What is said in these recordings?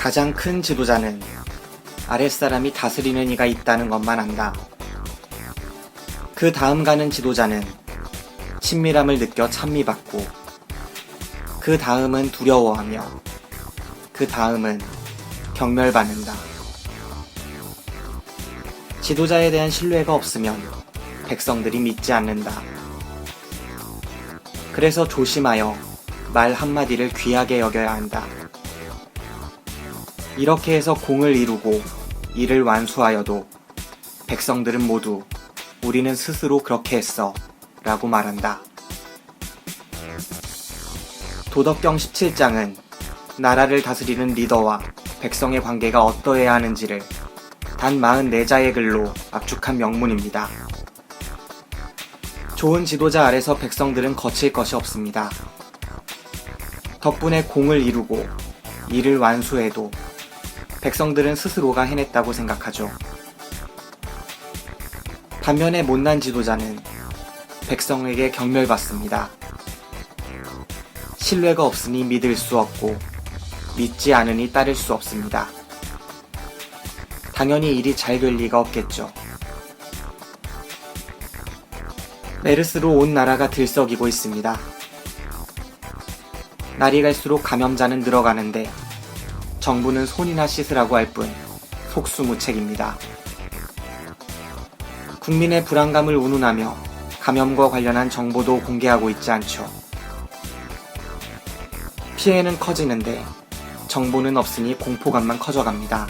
가장 큰 지도자는 아랫사람이 다스리는 이가 있다는 것만 안다. 그 다음 가는 지도자는 친밀함을 느껴 찬미받고, 그 다음은 두려워하며, 그 다음은 경멸받는다. 지도자에 대한 신뢰가 없으면 백성들이 믿지 않는다. 그래서 조심하여 말 한마디를 귀하게 여겨야 한다. 이렇게 해서 공을 이루고 이를 완수하여도 백성들은 모두 우리는 스스로 그렇게 했어 라고 말한다. 도덕경 17장은 나라를 다스리는 리더와 백성의 관계가 어떠해야 하는지를 단 44자의 글로 압축한 명문입니다. 좋은 지도자 아래서 백성들은 거칠 것이 없습니다. 덕분에 공을 이루고 이를 완수해도 백성들은 스스로가 해냈다고 생각하죠. 반면에 못난 지도자는 백성에게 경멸받습니다. 신뢰가 없으니 믿을 수 없고 믿지 않으니 따를 수 없습니다. 당연히 일이 잘 될 리가 없겠죠. 메르스로 온 나라가 들썩이고 있습니다. 날이 갈수록 감염자는 늘어가는데 정부는 손이나 씻으라고 할 뿐 속수무책입니다. 국민의 불안감을 운운하며 감염과 관련한 정보도 공개하고 있지 않죠. 피해는 커지는데 정보는 없으니 공포감만 커져갑니다.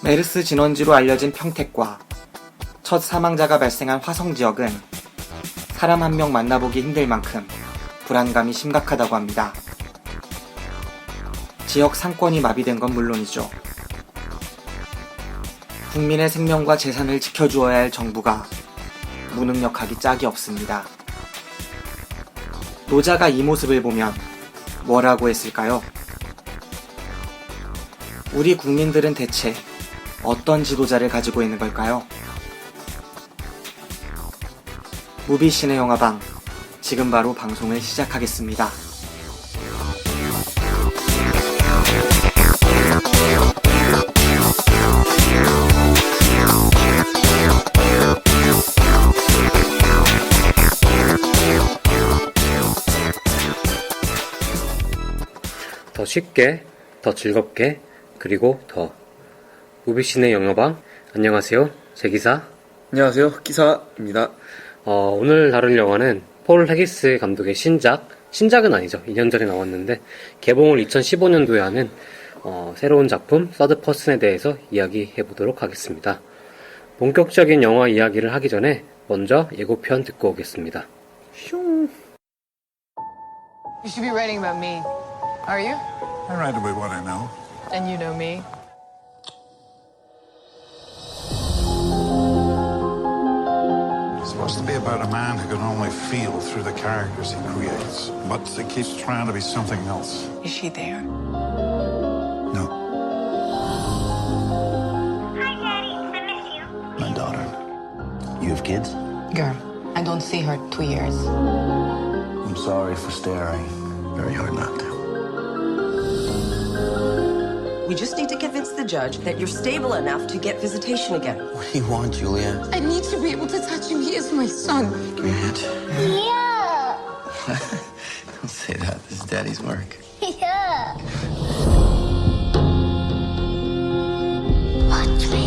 메르스 진원지로 알려진 평택과 첫 사망자가 발생한 화성 지역은 사람 한 명 만나보기 힘들 만큼 불안감이 심각하다고 합니다. 지역 상권이 마비된 건 물론이죠. 국민의 생명과 재산을 지켜주어야 할 정부가 무능력하기 짝이 없습니다. 노자가 이 모습을 보면 뭐라고 했을까요? 우리 국민들은 대체 어떤 지도자를 가지고 있는 걸까요? 무비신의 영화방, 지금 바로 방송을 시작하겠습니다. 더 쉽게, 더 즐겁게, 그리고 더 무비신의 영화방. 안녕하세요, 제기사. 안녕하세요, 기사입니다. 오늘 다룰 영화는 폴 헤기스 감독의 신작은 아니죠. 2년 전에 나왔는데 개봉을 2015년도에 하는 새로운 작품 서드 퍼슨에 대해서 이야기해보도록 하겠습니다. 본격적인 영화 이야기를 하기 전에 먼저 예고편 듣고 오겠습니다. You should be writing about me. Are you? I write about what I know. And you know me. It's supposed to be about a man who can only feel through the characters he creates, but he keeps trying to be something else. Is she there? No. Hi, Daddy. I miss you. My daughter. You have kids? Girl, I don't see her 2 years. I'm sorry for staring. Very hard not to. We just need to convince the judge that you're stable enough to get visitation again. What do you want, Julia? I need to be able to touch him. He is my son. Give me a hand. Yeah. Don't say that. This is Daddy's work. Yeah. Watch me.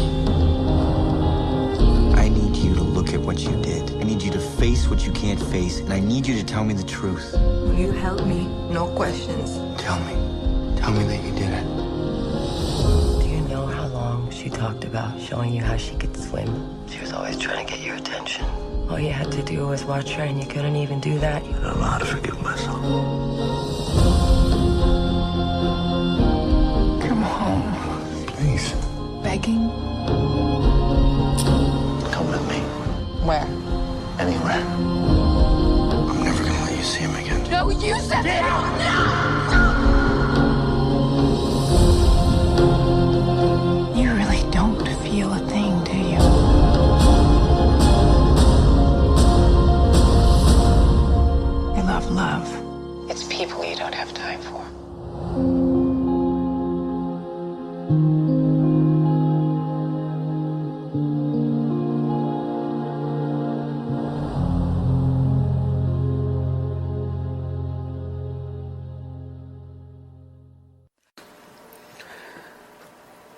I need you to look at what you did. I need you to face what you can't face, and I need you to tell me the truth. Will you help me? No questions. Tell me. Tell me that you did it. Do you know how long she talked about showing you how she could swim? She was always trying to get your attention. All you had to do was watch her, and you couldn't even do that. I don't know how to forgive myself. Come home. Please. Begging? Come with me. Where? Anywhere. I'm never gonna let you see him again. No, you said it! You really don't feel a thing, do you? You love love. It's people you don't have time for.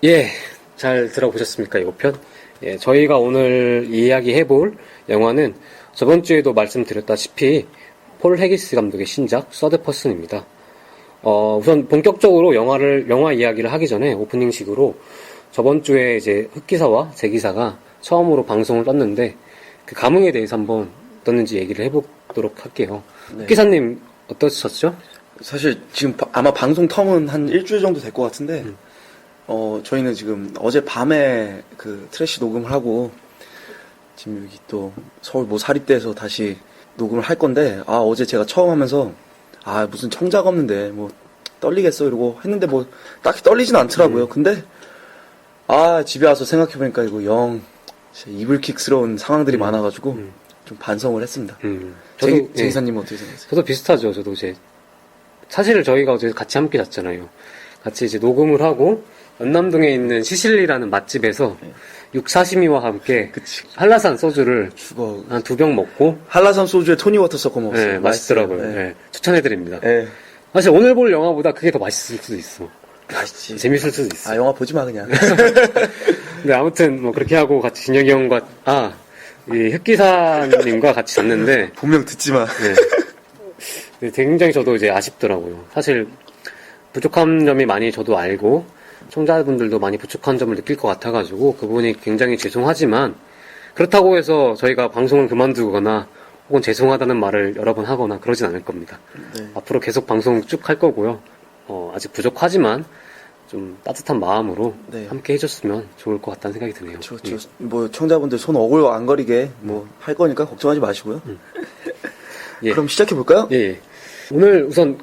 예, 잘 들어보셨습니까, 이거 편? 예, 저희가 오늘 이야기해볼 영화는 저번 주에도 말씀드렸다시피 폴 헤기스 감독의 신작 서드 퍼슨입니다. 우선 본격적으로 영화 이야기를 하기 전에 오프닝식으로 저번 주에 이제 흑기사와 제기사가 처음으로 방송을 떴는데 그 감흥에 대해서 한번 어떻는지 얘기를 해보도록 할게요. 네. 흑기사님 어떠셨죠? 사실 지금 아마 방송 텀은 한 일주일 정도 될 것 같은데, 저희는 지금 어제 밤에 그 트래시 녹음을 하고, 지금 여기 또 서울 뭐 사립대에서 다시 녹음을 할 건데, 어제 제가 처음 하면서, 무슨 청자가 없는데, 뭐, 떨리겠어? 이러고 했는데 뭐, 딱히 떨리진 않더라고요. 근데, 집에 와서 생각해보니까 이거 진짜 이불킥스러운 상황들이 많아가지고, 좀 반성을 했습니다. 저도, 제기사님은 어떻게 생각하세요? 저도 비슷하죠. 저도 이제 사실 저희가 어제 같이 함께 잤잖아요. 같이 이제 녹음을 하고 연남동에 있는 시실리라는 맛집에서 육사시미와 함께 그치. 한라산 소주를 죽어. 한 2병 먹고 한라산 소주에 토니워터 섞어 먹었어요. 네, 맛있더라고요. 네. 네, 추천해드립니다. 네. 사실 오늘 볼 영화보다 그게 더 맛있을 수도 있어. 맛있지. 재밌을 수도 있어. 영화 보지 마, 그냥. 근데 아무튼 뭐 그렇게 하고 같이 진혁이 형과 이 흑기사님과 같이 잤는데 본명 듣지 마. 네, 굉장히 저도 이제 아쉽더라고요. 사실 부족한 점이 많이 저도 알고 청자분들도 많이 부족한 점을 느낄 것 같아가지고 그 부분이 굉장히 죄송하지만 그렇다고 해서 저희가 방송을 그만두거나 혹은 죄송하다는 말을 여러 번 하거나 그러진 않을 겁니다. 네. 앞으로 계속 방송 쭉 할 거고요. 아직 부족하지만 좀 따뜻한 마음으로 네. 함께 해줬으면 좋을 것 같다는 생각이 드네요. 뭐 청자분들 손 어글 안 거리게 뭐 할 거니까 걱정하지 마시고요. 예. 그럼 시작해 볼까요? 예. 오늘 우선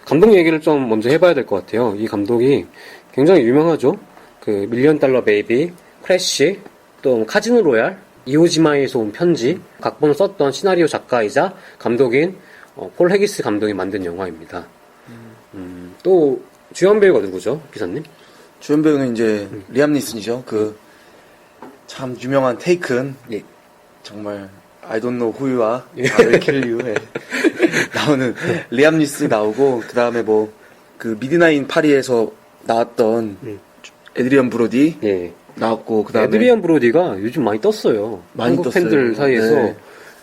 감독 얘기를 좀 먼저 해봐야 될 것 같아요. 이 감독이 굉장히 유명하죠. 그 밀리언 달러 베이비, 크래쉬, 또 카지노 로얄, 이오지마에서 온 편지, 각본을 썼던 시나리오 작가이자 감독인 폴 헤기스 감독이 만든 영화입니다. 또 주연 배우가 누구죠, 기사님? 주연 배우는 이제 리암 니슨이죠. 그 참 유명한 테이큰. 예. 정말 I don't know who you are, I will kill you. 나오는 리암 니슨이 나오고 그 다음에 뭐 그 미드나잇 파리에서 나왔던 에드리언 브로디 예. 나왔고 그 다음에 에드리안 브로디가 요즘 많이 떴어요. 많이 한국 떴어요. 팬들 사이에서 네.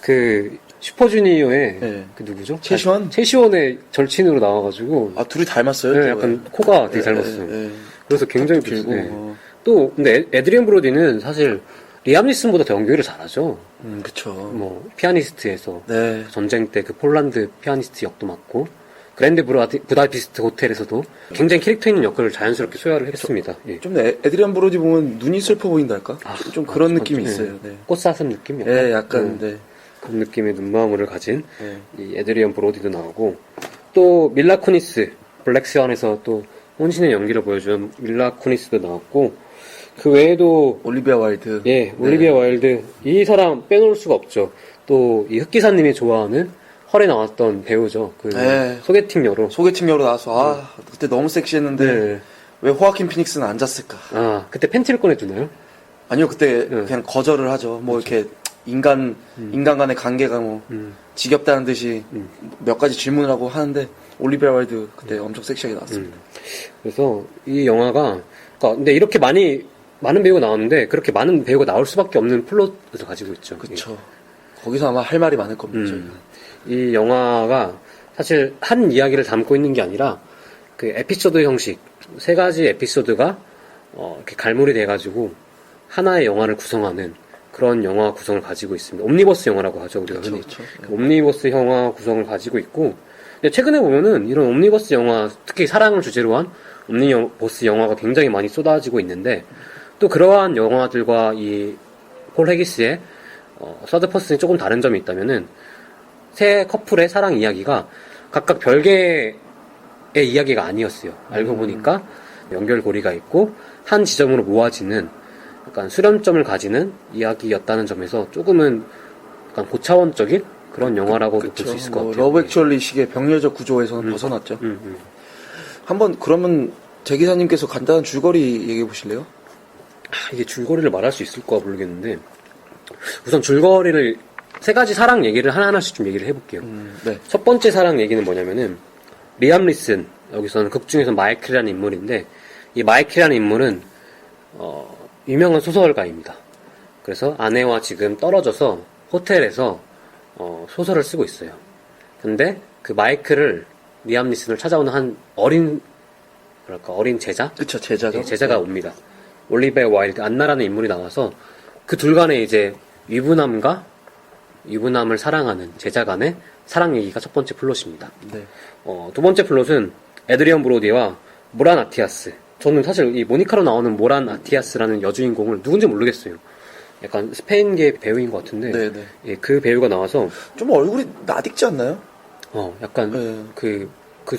그 슈퍼주니어의 네. 그 누구죠? 최시원? 최시원의 절친으로 나와가지고 둘이 닮았어요. 네, 또. 약간 코가 되게 닮았어요. 네. 그래서 굉장히 턱도 길고. 네. 또 근데 에드리안 브로디는 사실 리암 니슨보다 더 연기를 잘하죠. 그쵸. 뭐 피아니스트에서 네. 전쟁 때 그 폴란드 피아니스트 역도 맡고 그랜드 부다피스트 호텔에서도 굉장히 캐릭터 있는 역할을 자연스럽게 소화를 했습니다. 예. 좀 에드리안 브로디 보면 눈이 슬퍼 보인달까? 좀 그런 느낌이 네. 있어요. 네. 꽃사슴 느낌? 약간? 네, 약간 네. 그런 느낌의 눈망울을 가진 네. 이 에드리언 브로디도 나오고 또 밀라 쿠니스 블랙스완에서 또 혼신의 연기를 보여준 밀라 쿠니스도 나왔고 그 외에도 올리비아 와일드. 예 올리비아 와일드 이 사람 빼놓을 수가 없죠. 또 이 흑기사님이 좋아하는 헐에 나왔던 배우죠. 그 네. 소개팅 여로 소개팅 여로 나와서 그때 너무 섹시했는데 네. 왜 호아킨 피닉스는 안 잤을까? 그때 팬티를 꺼내주나요? 아니요, 그때 그냥 거절을 하죠. 뭐 이렇게 인간 간의 관계가 뭐 지겹다는 듯이 몇 가지 질문을 하고 하는데 올리비아 와일드 그때 엄청 섹시하게 나왔습니다. 그래서 이 영화가 그러니까 근데 이렇게 많은 배우가 나왔는데 그렇게 많은 배우가 나올 수밖에 없는 플롯을 가지고 있죠. 그쵸. 거기서 아마 할 말이 많을 겁니다. 저희가. 이 영화가 사실 한 이야기를 담고 있는 게 아니라 그 에피소드 형식 3가지 에피소드가 이렇게 갈무리 돼가지고 하나의 영화를 구성하는 그런 영화 구성을 가지고 있습니다. 옴니버스 영화라고 하죠, 우리가 흔히. 그쵸. 그 옴니버스 영화 구성을 가지고 있고 근데 최근에 보면은 이런 옴니버스 영화 특히 사랑을 주제로 한 옴니버스 영화가 굉장히 많이 쏟아지고 있는데 또 그러한 영화들과 이 폴 헤기스의 서드 퍼슨이 조금 다른 점이 있다면은 세 커플의 사랑 이야기가 각각 별개의 이야기가 아니었어요. 알고 보니까 연결고리가 있고 한 지점으로 모아지는 약간 수렴점을 가지는 이야기였다는 점에서 조금은 약간 고차원적인 그런 영화라고도 볼 수 있을 것 같아요. 러브 액츄얼리 식의 병렬적 구조에서는 벗어났죠. 한번 그러면 제 기사님께서 간단한 줄거리 얘기해 보실래요? 이게 줄거리를 말할 수 있을까 모르겠는데 우선 줄거리를 3가지 사랑 얘기를 하나하나씩 좀 얘기를 해볼게요. 네. 첫 번째 사랑 얘기는 뭐냐면은 리암 리슨 여기서는 극 중에서 마이클이라는 인물인데 이 마이클이라는 인물은 유명한 소설가입니다. 그래서 아내와 지금 떨어져서 호텔에서 소설을 쓰고 있어요. 근데 그 마이클을 리암 니슨을 찾아오는 한 어린 제자? 그쵸, 제자가. 네, 제자가 옵니다. 올리베어 와일드, 안나라는 인물이 나와서 그 둘 간의 이제 유부남을 사랑하는 제자 간의 사랑 얘기가 첫 번째 플롯입니다. 네. 두 번째 플롯은 에드리언 브로디와 모란 아티아스. 저는 사실 이 모니카로 나오는 모란 아티아스라는 여주인공을 누군지 모르겠어요. 약간 스페인계 배우인 것 같은데, 네네. 예, 그 배우가 나와서 좀 얼굴이 낯익지 않나요? 약간 네. 그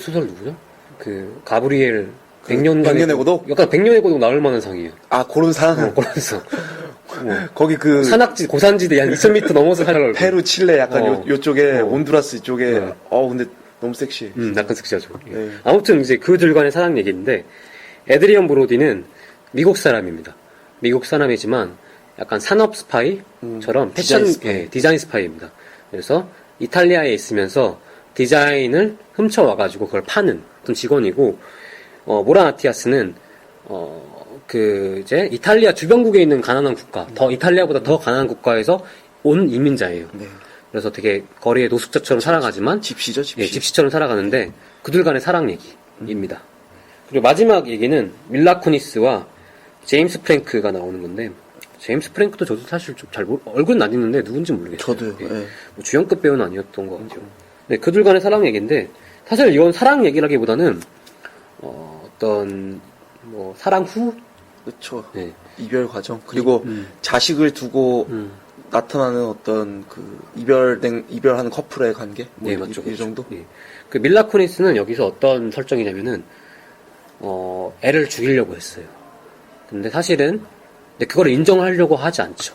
소설 누구죠? 그 가브리엘 100년간의 백년의 고독? 약간 100년의 고독 나올 만한 상이에요. 아, 그런 상. 그래서 거기 그 고산지대 한 2000m 넘어서 살아가고 페루, 칠레 약간 요쪽에 온두라스 이쪽에 네. 근데 너무 섹시해. 약간 섹시하죠. 예. 네. 아무튼 이제 그들 간의 사랑 얘기인데 에드리언 브로디는 미국 사람입니다. 미국 사람이지만 약간 산업 스파이처럼 패션 디자인 스파이. 디자인 스파이입니다. 그래서 이탈리아에 있으면서 디자인을 훔쳐와가지고 그걸 파는 어떤 직원이고 모란 아티아스는 이제 이탈리아 주변국에 있는 가난한 국가, 이탈리아보다 더 가난한 국가에서 온 이민자예요. 네. 그래서 되게 거리의 노숙자처럼 살아가지만 집시죠, 집시. 예, 집시처럼 살아가는데 그들 간의 사랑 얘기입니다. 그리고 마지막 얘기는 밀라 쿠니스와 제임스 프랭크가 나오는 건데 제임스 프랭크도 저도 사실 좀 얼굴은 안 있는데 누군지 모르겠어요. 저도요. 예. 예. 뭐 주연급 배우는 아니었던 것 같아요. 네, 그들 간의 사랑 얘기인데 사실 이건 사랑 얘기라기보다는 어떤 뭐 사랑 후 그쵸. 네. 이별 과정. 그리고 자식을 두고 나타나는 어떤 그 이별하는 커플의 관계. 뭐 네, 맞죠. 이 정도? 예. 그 밀라 쿠니스는 여기서 어떤 설정이냐면은, 애를 죽이려고 했어요. 근데 사실은, 그걸 인정하려고 하지 않죠.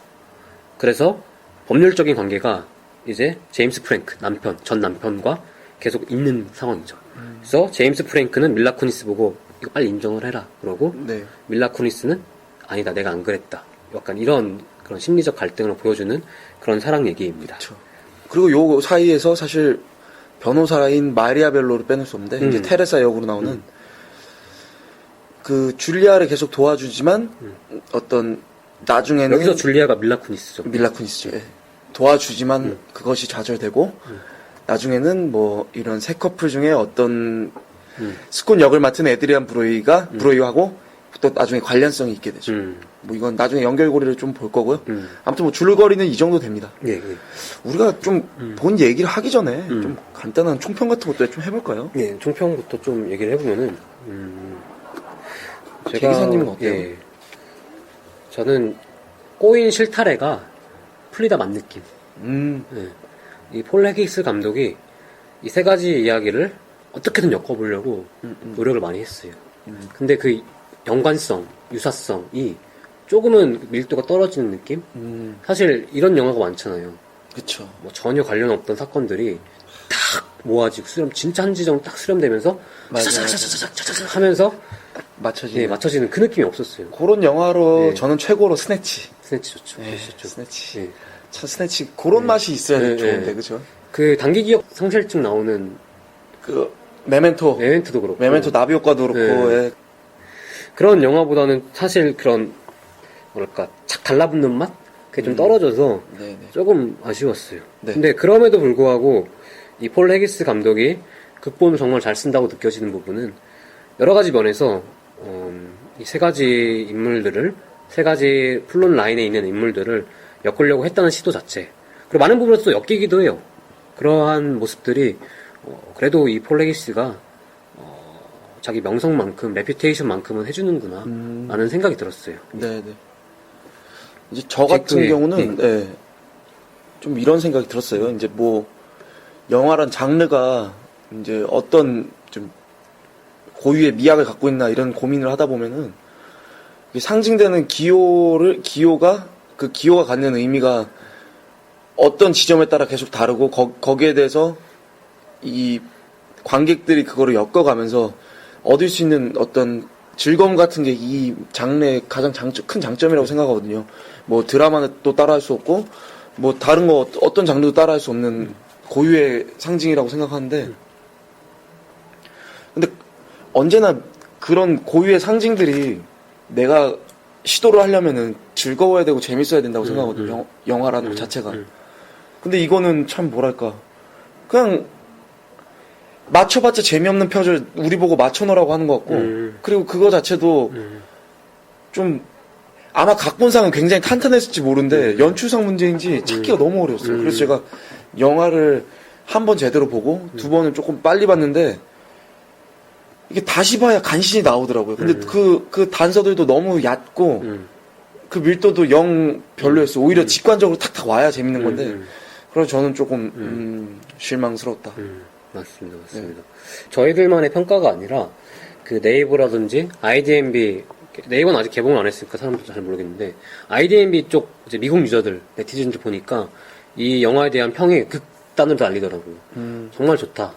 그래서 법률적인 관계가 이제 제임스 프랭크, 전 남편과 계속 있는 상황이죠. 그래서 제임스 프랭크는 밀라 쿠니스 보고 이거 빨리 인정을 해라. 그러고 네. 밀라 쿠니스는 아니다, 내가 안 그랬다. 약간 이런 그런 심리적 갈등을 보여주는 그런 사랑 얘기입니다. 그렇죠. 그리고 요 사이에서 사실 변호사인 마리아 벨로를 빼놓을 수 없는데 이제 테레사 역으로 나오는 그 줄리아를 계속 도와주지만 어떤 나중에는 여기서 줄리아가 밀라 쿠니스죠. 밀라 쿠니스죠. 예. 도와주지만 그것이 좌절되고 나중에는 뭐 이런 새 커플 중에 어떤 스콘 역을 맡은 에드리안 브로이하고 또 나중에 관련성이 있게 되죠. 뭐 이건 나중에 연결고리를 좀 볼 거고요. 아무튼 뭐 줄거리는 이 정도 됩니다. 예, 예. 우리가 좀 본 얘기를 하기 전에 좀 간단한 총평 같은 것도 좀 해볼까요? 예, 총평부터 좀 얘기를 해보면은, 기사님은 어때요? 예, 저는 꼬인 실타래가 풀리다 만 느낌. 예. 이 폴 헤기스 감독이 이 세 가지 이야기를 어떻게든 엮어보려고 노력을 많이 했어요. 근데 그 연관성, 유사성이 조금은 밀도가 떨어지는 느낌? 사실 이런 영화가 많잖아요. 그쵸. 뭐 전혀 관련 없던 사건들이 탁 모아지고 진짜 한 지점 딱 수렴되면서 차차차차차차차 하면서 맞춰지는. 맞춰지는 그 느낌이 없었어요. 그런 영화로 네. 저는 최고로 스네치. 스네치 좋죠. 네, 좋죠. 스네치. 예. 참 스네치 그런 맛이 있어야 네, 좋은데 네. 그죠? 그 단기 기억 상실증 나오는 그 메멘토 메멘토도 그렇고 나비 효과도 그렇고 네. 예. 그런 영화보다는 사실 그런 뭐랄까 착 달라붙는 맛? 그게 좀 떨어져서 네네. 조금 아쉬웠어요. 네. 근데 그럼에도 불구하고 이 폴 헤기스 감독이 극본을 정말 잘 쓴다고 느껴지는 부분은 여러 가지 면에서 이 세 가지 인물들을 세 가지 플롯 라인에 있는 인물들을 엮으려고 했다는 시도 자체 그리고 많은 부분에서 또 엮이기도 해요. 그러한 모습들이 그래도 이 폴 헤기스가 자기 명성만큼 레퓨테이션만큼은 해주는구나 라는 생각이 들었어요. 네네. 이제 저 같은 네, 경우는 예, 좀 이런 생각이 들었어요. 이제 뭐 영화란 장르가 이제 어떤 좀 고유의 미학을 갖고 있나 이런 고민을 하다 보면은 이게 상징되는 기호가 그 기호가 갖는 의미가 어떤 지점에 따라 계속 다르고 거기에 대해서 이 관객들이 그거를 엮어가면서 얻을 수 있는 어떤 즐거움 같은 게 이 장르의 가장 큰 장점이라고 생각하거든요. 뭐 드라마는 또 따라할 수 없고 뭐 다른 거 어떤 장르도 따라할 수 없는 고유의 상징이라고 생각하는데 근데 언제나 그런 고유의 상징들이 내가 시도를 하려면은 즐거워야 되고 재밌어야 된다고 생각하거든요. 영화라는 것 자체가. 근데 이거는 참 뭐랄까 그냥 맞춰봤자 재미없는 표절 우리 보고 맞춰놓으라고 하는 것 같고 그리고 그거 자체도 좀 아마 각본상은 굉장히 탄탄했을지 모르는데 연출상 문제인지 찾기가 너무 어려웠어요. 그래서 제가 영화를 한 번 제대로 보고 두 번은 조금 빨리 봤는데 이게 다시 봐야 간신히 나오더라고요. 근데 그 단서들도 너무 얕고 그 밀도도 영 별로였어요. 오히려 직관적으로 탁탁 와야 재밌는 건데 그래서 저는 조금 실망스러웠다. 맞습니다, 맞습니다. 저희들만의 평가가 아니라 그 네이버라든지 IDMB 네이버는 아직 개봉을 안 했으니까 사람들도 잘 모르겠는데 IDMB 쪽 이제 미국 유저들 네티즌들 보니까 이 영화에 대한 평이 극단으로 달리더라고요. 정말 좋다.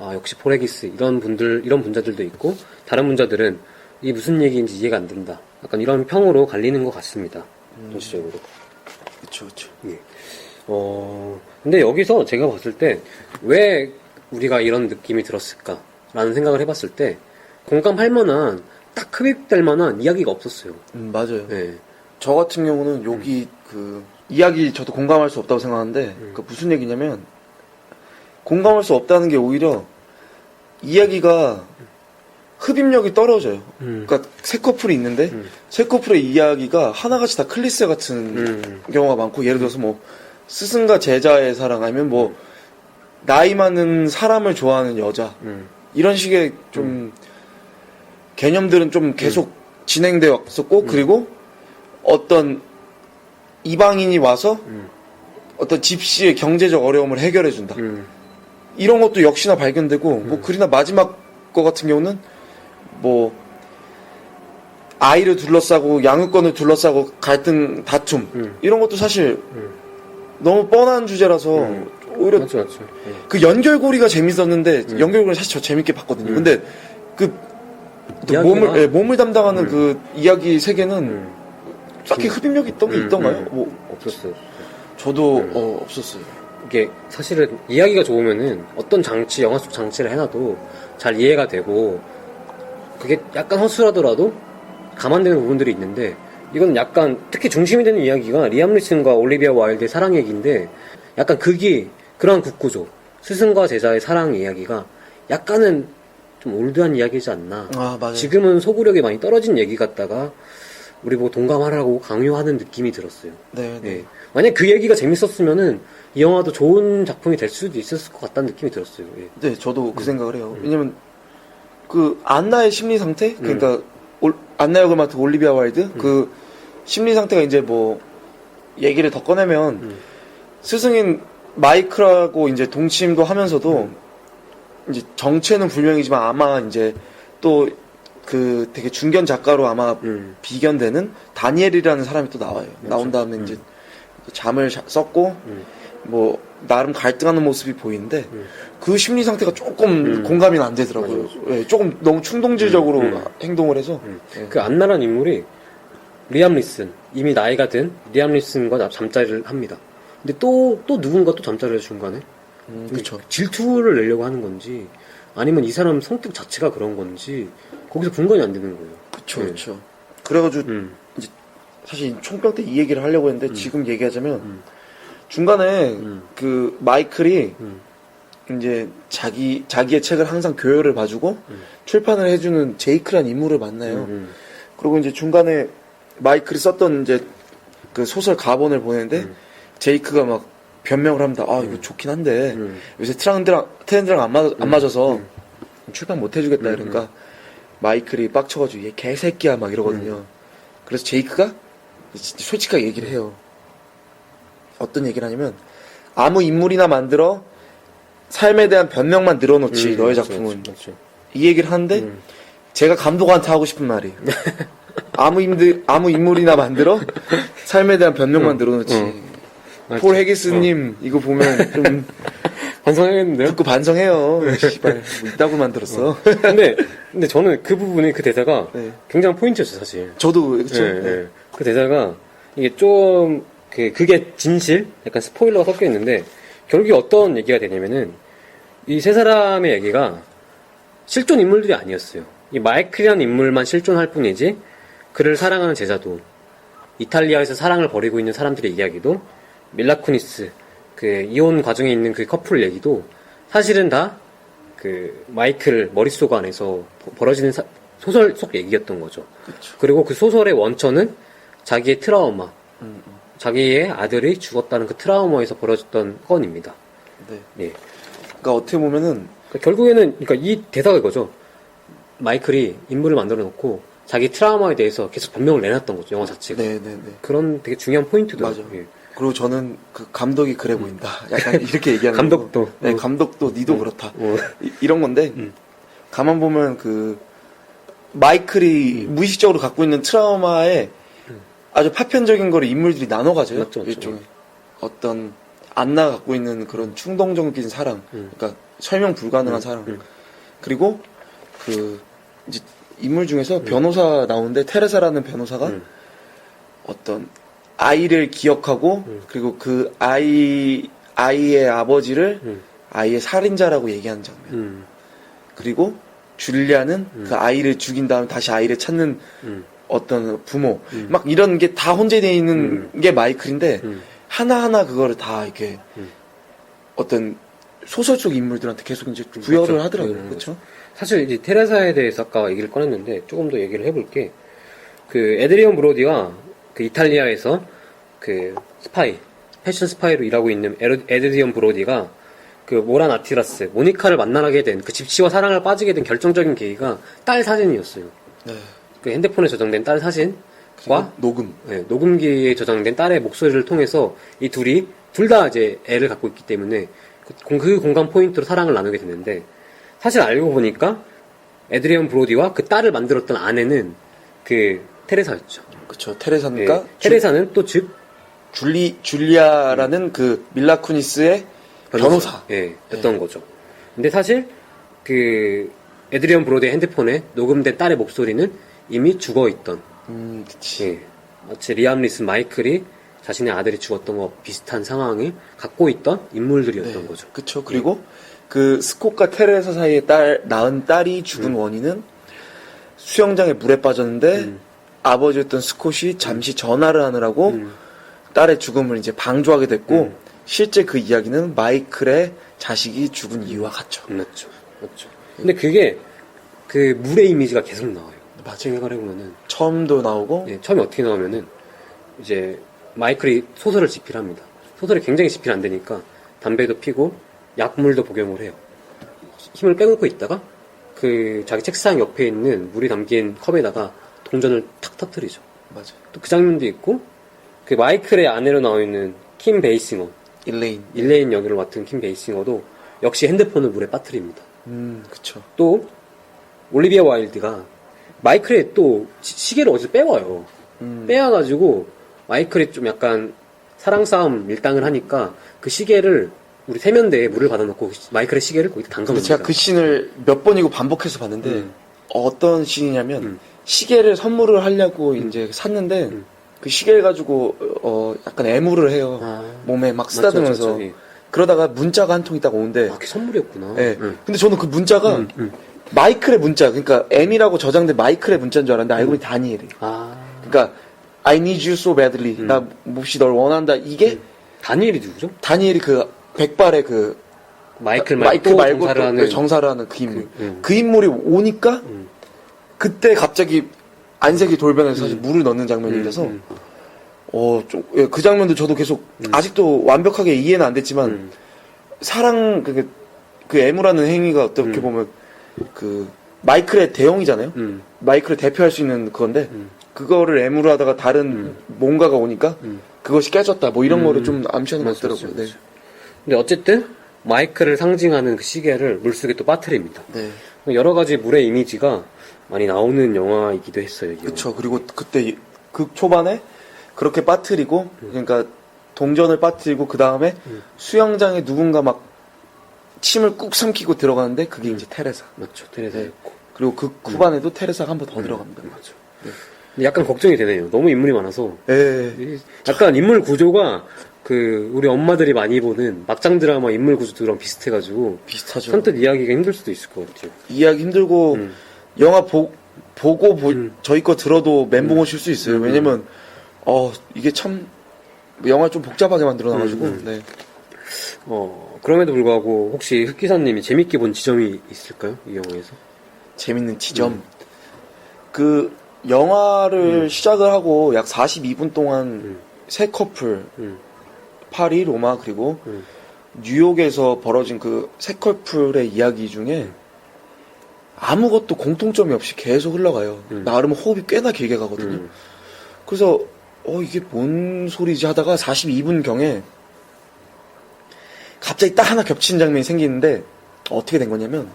아 역시 포레기스 이런 분자들도 있고 다른 분자들은 이게 무슨 얘기인지 이해가 안 된다. 약간 이런 평으로 갈리는 것 같습니다. 전체적으로. 그쵸. 예. 근데 여기서 제가 봤을 때 왜 우리가 이런 느낌이 들었을까라는 생각을 해봤을 때 공감할 만한 딱 흡입될 만한 이야기가 없었어요. 맞아요. 네. 저 같은 경우는 여기 그 이야기 저도 공감할 수 없다고 생각하는데 그 무슨 얘기냐면 공감할 수 없다는 게 오히려 이야기가 흡입력이 떨어져요. 그러니까 세 커플이 있는데 세 커플의 이야기가 하나같이 다 클리셰 같은 경우가 많고 예를 들어서 뭐 스승과 제자의 사랑 아니면 뭐 나이 많은 사람을 좋아하는 여자 이런 식의 좀 개념들은 좀 계속 진행되어 왔었고 그리고 어떤 이방인이 와서 어떤 집시의 경제적 어려움을 해결해 준다. 이런 것도 역시나 발견되고 뭐 그리나 마지막 거 같은 경우는 뭐 아이를 둘러싸고 양육권을 둘러싸고 갈등 다툼 이런 것도 사실 너무 뻔한 주제라서 오히려 맞죠. 그 연결고리가 재밌었는데 연결고리 사실 저 재밌게 봤거든요. 근데 그 또 몸을 담당하는 그 이야기 세계는 딱히 흡입력이 있던 게 있던가요? 뭐 없었어요. 저도 없었어요. 이게 사실은 이야기가 좋으면은 어떤 장치, 영화 속 장치를 해놔도 잘 이해가 되고 그게 약간 허술하더라도 감안되는 부분들이 있는데 이건 약간 특히 중심이 되는 이야기가 리암 리슨과 올리비아 와일드의 사랑 얘기인데 약간 그러한 국구조 스승과 제자의 사랑 이야기가 약간은 좀 올드한 이야기지 않나. 맞아요. 지금은 소구력이 많이 떨어진 얘기 같다가 우리 보고 동감하라고 강요하는 느낌이 들었어요. 네. 예. 만약 그 얘기가 재밌었으면은 이 영화도 좋은 작품이 될 수도 있었을 것 같다는 느낌이 들었어요. 예. 네, 저도 그 생각을 해요. 왜냐면 그 안나의 심리 상태, 그러니까 안나 역을 맡은 올리비아 와일드 그 심리 상태가 이제 뭐 얘기를 더 꺼내면 스승인 마이크라고 이제 동침도 하면서도 이제 정체는 불명이지만 아마 이제 또 그 되게 중견 작가로 아마 비견되는 다니엘이라는 사람이 또 나와요. 나온 다음에 이제 잠을 썼고 뭐 나름 갈등하는 모습이 보이는데 그 심리 상태가 조금 공감이 안 되더라고요. 예, 조금 너무 충동질적으로 행동을 해서 예. 그 안나란 인물이 리암 리슨 이미 나이가 든 리암 리슨과 잠자리를 합니다. 근데 또 누군가 또 잠자리를 중간에 그쵸. 질투를 내려고 하는 건지 아니면 이 사람 성격 자체가 그런 건지 거기서 분간이 안 되는 거예요. 그쵸, 네. 그쵸. 그래가지고 이제 사실 총평 때 이 얘기를 하려고 했는데 지금 얘기하자면 중간에 그 마이클이 이제 자기의 책을 항상 교열을 봐주고 출판을 해주는 제이크란 인물을 만나요. 그리고 이제 중간에 마이클이 썼던 이제 그 소설 가본을 보내는데 제이크가 막 변명을 합니다. 아 이거 좋긴 한데 요새 트렌드랑 안 맞아서 출판 못 해주겠다 이러니까 마이클이 빡쳐가지고 얘 개새끼야 막 이러거든요. 그래서 제이크가 솔직하게 얘기를 해요. 어떤 얘기를 하냐면 아무 인물이나 만들어 삶에 대한 변명만 늘어놓지 너의 작품은 맞죠. 이 얘기를 하는데 제가 감독한테 하고 싶은 말이에요. 아무 인물이나 만들어 삶에 대한 변명만 늘어놓지. 폴 해기스님 이거 보면 좀 반성해야겠는데요? 듣고 반성해요. 씨발 뭐 이따구 만들었어. 근데 저는 그 부분이 그 대사가 네. 굉장히 포인트였어요 사실. 저도 그렇죠. 네, 네. 그 대사가 이게 좀 그게 진실, 약간 스포일러가 섞여 있는데 결국에 어떤 얘기가 되냐면은 이 세 사람의 얘기가 실존 인물들이 아니었어요. 이 마이클이라는 인물만 실존할 뿐이지 그를 사랑하는 제자도, 이탈리아에서 사랑을 벌이고 있는 사람들의 이야기도, 밀라 쿠니스 그 이혼 과정에 있는 그 커플 얘기도 사실은 다 그 마이클 머릿속 안에서 벌어지는 소설 속 얘기였던 거죠. 그쵸. 그리고 그 소설의 원천은 자기의 트라우마, 자기의 아들이 죽었다는 그 트라우마에서 벌어졌던 건입니다. 네. 예. 그러니까 어떻게 보면은 그러니까 결국에는 그러니까 이 대사가 이거죠. 마이클이 인물을 만들어 놓고 자기 트라우마에 대해서 계속 변명을 내놨던 거죠. 영화 자체가. 네네네. 그런 되게 중요한 포인트더라고요. 맞아. 예. 그리고 저는 그 감독이 그래 보인다. 약간 이렇게 얘기하는 감독도. 거고. 네, 감독도 니도 그렇다. 어. 이런 건데 가만 보면 그 마이클이 무의식적으로 갖고 있는 트라우마에 아주 파편적인 거를 인물들이 나눠 가져요. 맞죠, 맞죠. 일종의 어떤 안나가 갖고 있는 그런 충동적인 사랑, 그러니까 설명 불가능한 사랑. 그리고 그 이제 인물 중에서 변호사 나오는데 테레사라는 변호사가 어떤 아이를 기억하고 그리고 그 아이의 아버지를 아이의 살인자라고 얘기하는 장면. 그리고 줄리아는 그 아이를 죽인 다음에 다시 아이를 찾는 어떤 부모. 막 이런 게 다 혼재되어 있는 게 마이클인데 하나하나 그거를 다 이렇게 어떤 소설 속 인물들한테 계속 이제 부여를 그렇죠. 하더라고요. 그렇죠? 사실 이제 테레사에 대해서 아까 얘기를 꺼냈는데 조금 더 얘기를 해볼게. 그 에드리언 브로디가 그 이탈리아에서 그 스파이, 패션 스파이로 일하고 있는 에드리언 브로디가 그 모란 아티라스, 모니카를 만나게 된 그 집시와 사랑을 빠지게 된 결정적인 계기가 딸 사진이었어요. 네. 그 핸드폰에 저장된 딸 사진과 녹음. 네, 녹음기에 저장된 딸의 목소리를 통해서 이 둘이 둘 다 이제 애를 갖고 있기 때문에 그 공간 포인트로 사랑을 나누게 되는데 사실 알고 보니까 에드리언 브로디와 그 딸을 만들었던 아내는 그 테레사였죠. 그렇죠. 테레사니까 예, 테레사는 또 즉 줄리아라는 그 밀라 쿠니스의 변호사. 예, 였던 거죠. 근데 사실 그 에드리언 브로디의 핸드폰에 녹음된 딸의 목소리는 이미 죽어있던. 그치. 예, 마치 리암 리슨 마이클이 자신의 아들이 죽었던 거 비슷한 상황을 갖고 있던 인물들이었던 거죠. 그쵸. 그리고 그 스콧과 테레사 사이에 낳은 딸이 죽은 원인은 수영장에 물에 빠졌는데 아버지였던 스콧이 잠시 전화를 하느라고 딸의 죽음을 이제 방조하게 됐고 실제 그 이야기는 마이클의 자식이 죽은 이유와 같죠. 맞죠. 맞죠. 근데 그게 그 물의 이미지가 계속 나와요. 맞아요. 생각을 해보면은. 처음도 나오고 예, 처음에 어떻게 나오면은 이제 마이클이 소설을 집필합니다. 소설이 굉장히 집필 안 되니까 담배도 피고 약물도 복용을 해요. 힘을 빼놓고 있다가 그 자기 책상 옆에 있는 물이 담긴 컵에다가 동전을 탁 터뜨리죠. 맞아. 또 그 장면도 있고 그 마이클의 아내로 나와 있는 킴 베이싱어, 일레인 역을 맡은 킴 베이싱어도 역시 핸드폰을 물에 빠뜨립니다. 그쵸. 또 올리비아 와일드가 마이클의 또 시계를 어디서 빼와요. 빼와가지고 마이클이 좀 약간 사랑 싸움 밀당을 하니까 그 시계를 우리 세면대에 물을 받아놓고 마이클의 시계를 거기다 근데 담가놓습니다. 제가 그 씬을 몇 번이고 반복해서 봤는데 어떤 씬이냐면 시계를 선물을 하려고 이제 샀는데 그 시계를 가지고 약간 애무를 해요. 몸에 막 쓰다듬으면서. 맞죠, 맞죠, 예. 그러다가 문자가 한 통이 딱 오는데 그게 선물이었구나. 네. 근데 저는 그 문자가 마이클의 문자, 그러니까 M이라고 저장된 마이클의 문자인 줄 알았는데 알고 보니 다니엘이에요. 그러니까 I need you so badly. 나 몹시 널 원한다. 이게 다니엘이 누구죠? 다니엘이 그 백발의 그 마이클 말고 정사를 하는 정사를 하는 그 인물. 그 인물이 오니까 그때 갑자기 안색이 돌변해서 사실 물을 넣는 장면이라서 그 장면도 저도 계속 아직도 완벽하게 이해는 안 됐지만 사랑 그 애무라는 행위가 어떻게 보면 그 마이클의 대형이잖아요. 마이클을 대표할 수 있는 그건데 그거를 애무로 하다가 다른 뭔가가 오니까 그것이 깨졌다. 뭐 이런 거를 좀 암시하는 것 같더라고요. 네. 근데 어쨌든 마이클을 상징하는 그 시계를 물속에 또 빠뜨립니다. 네. 여러 가지 물의 이미지가 많이 나오는 영화이기도 했어요. 그렇죠. 그리고 그때 극 초반에 그렇게 빠뜨리고 그러니까 동전을 빠뜨리고 그 다음에 수영장에 누군가 막 침을 꾹 삼키고 들어가는데 그게 이제 테레사. 맞죠. 테레사였고. 그리고 그 후반에도 테레사가 한 번 더 들어갑니다. 맞죠. 네. 근데 약간 걱정이 되네요. 너무 인물이 많아서. 예. 약간 인물 구조가 그 우리 엄마들이 많이 보는 막장 드라마 인물 구조랑 비슷해가지고 비슷하죠. 선뜻 이야기가 힘들 수도 있을 것 같아요. 이해하기 힘들고 영화 보고 저희 거 들어도 멘붕 오실 수 있어요. 왜냐면 이게 참 영화 좀 복잡하게 만들어놔가지고. 네. 그럼에도 불구하고 혹시 흑기사님이 재밌게 본 지점이 있을까요? 이 영화에서? 재밌는 지점. 그 영화를 시작을 하고 약 42분 동안 세 커플 파리, 로마 그리고 뉴욕에서 벌어진 그 세 커플의 이야기 중에 아무것도 공통점이 없이 계속 흘러가요. 나름 호흡이 꽤나 길게 가거든요. 그래서 이게 뭔 소리지 하다가 42분 경에 갑자기 딱 하나 겹치는 장면이 생기는데 어떻게 된 거냐면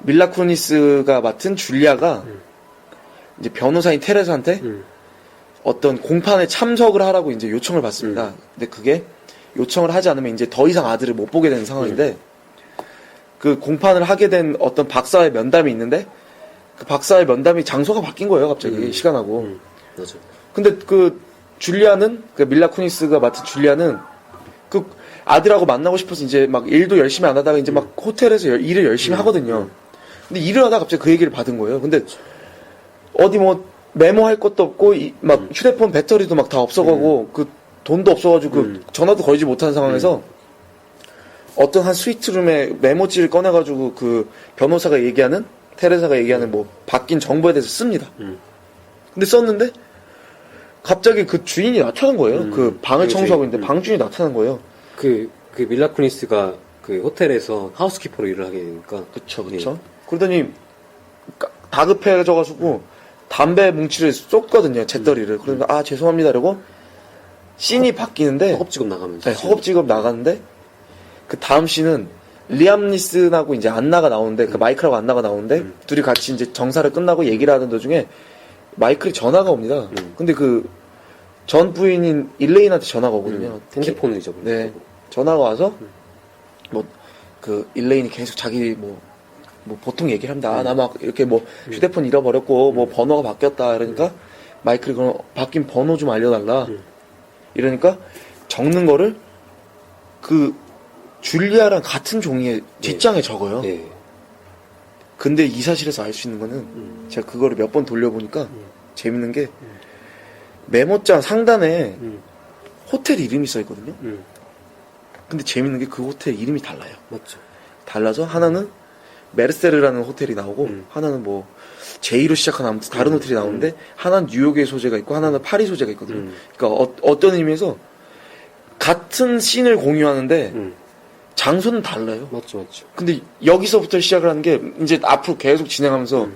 밀라 쿠니스가 맡은 줄리아가 이제 변호사인 테레사한테 어떤 공판에 참석을 하라고 이제 요청을 받습니다. 근데 그게 요청을 하지 않으면 이제 더 이상 아들을 못 보게 되는 상황인데 그 공판을 하게 된 어떤 박사의 면담이 있는데 그 박사의 면담이 장소가 바뀐 거예요. 갑자기 시간하고. 맞아. 근데 그 줄리아는 그 밀라 쿠니스가 맡은 줄리아는 그 아들하고 만나고 싶어서 이제 막 일도 열심히 안 하다가 이제 막 호텔에서 일을 열심히 하거든요. 근데 일을 하다가 갑자기 그 얘기를 받은 거예요. 근데 어디 뭐 메모할 것도 없고 막 휴대폰 배터리도 막 다 없어가고 그 돈도 없어가지고 그 전화도 걸지 못하는 상황에서 어떤 한 스위트룸에 메모지를 꺼내가지고 그 변호사가 얘기하는 테레사가 얘기하는 뭐 바뀐 정보에 대해서 씁니다. 근데 썼는데 갑자기 그 주인이 나타난 거예요. 그 방을 청소하고 있는데 방 주인이 나타난 거예요. 그 밀라 쿠니스가 그 호텔에서 하우스키퍼로 일을 하게 되니까. 그쵸. 그러더니 다급해져가지고 담배 뭉치를 쏟거든요. 잿더리를. 그러면 죄송합니다. 이러고 씬이 바뀌는데 허겁지겁 나가면서. 네, 허겁지겁 나가는데 그 다음 씬은 리암 니슨하고 이제 안나가 나오는데 그 마이클하고 안나가 나오는데 둘이 같이 이제 정사를 끝나고 얘기를 하던 도중에 마이클이 전화가 옵니다. 근데 그 전 부인인 일레인한테 전화가 오거든요. 핸드폰을 잊어버려. 네. 전화가 와서 뭐 그 일레인이 계속 자기 뭐 보통 얘기를 합니다. 나 막 이렇게 뭐 휴대폰 잃어버렸고 뭐 번호가 바뀌었다 이러니까 마이클이 그럼 바뀐 번호 좀 알려달라 이러니까 적는 거를 그 줄리아랑 같은 종이의 뒷장에 적어요. 네. 근데 이 사실에서 알 수 있는 거는 제가 그거를 몇 번 돌려보니까 재밌는 게 메모장 상단에 호텔 이름이 써 있거든요. 근데 재밌는 게 그 호텔 이름이 달라요. 맞죠. 달라서 하나는 메르세르라는 호텔이 나오고 하나는 뭐 J로 시작하는 아무튼 다른 호텔이 나오는데 하나는 뉴욕의 소재가 있고 하나는 파리 소재가 있거든요. 그러니까 어떤 의미에서 같은 씬을 공유하는데 장소는 달라요. 맞죠. 근데 여기서부터 시작을 하는 게 이제 앞으로 계속 진행하면서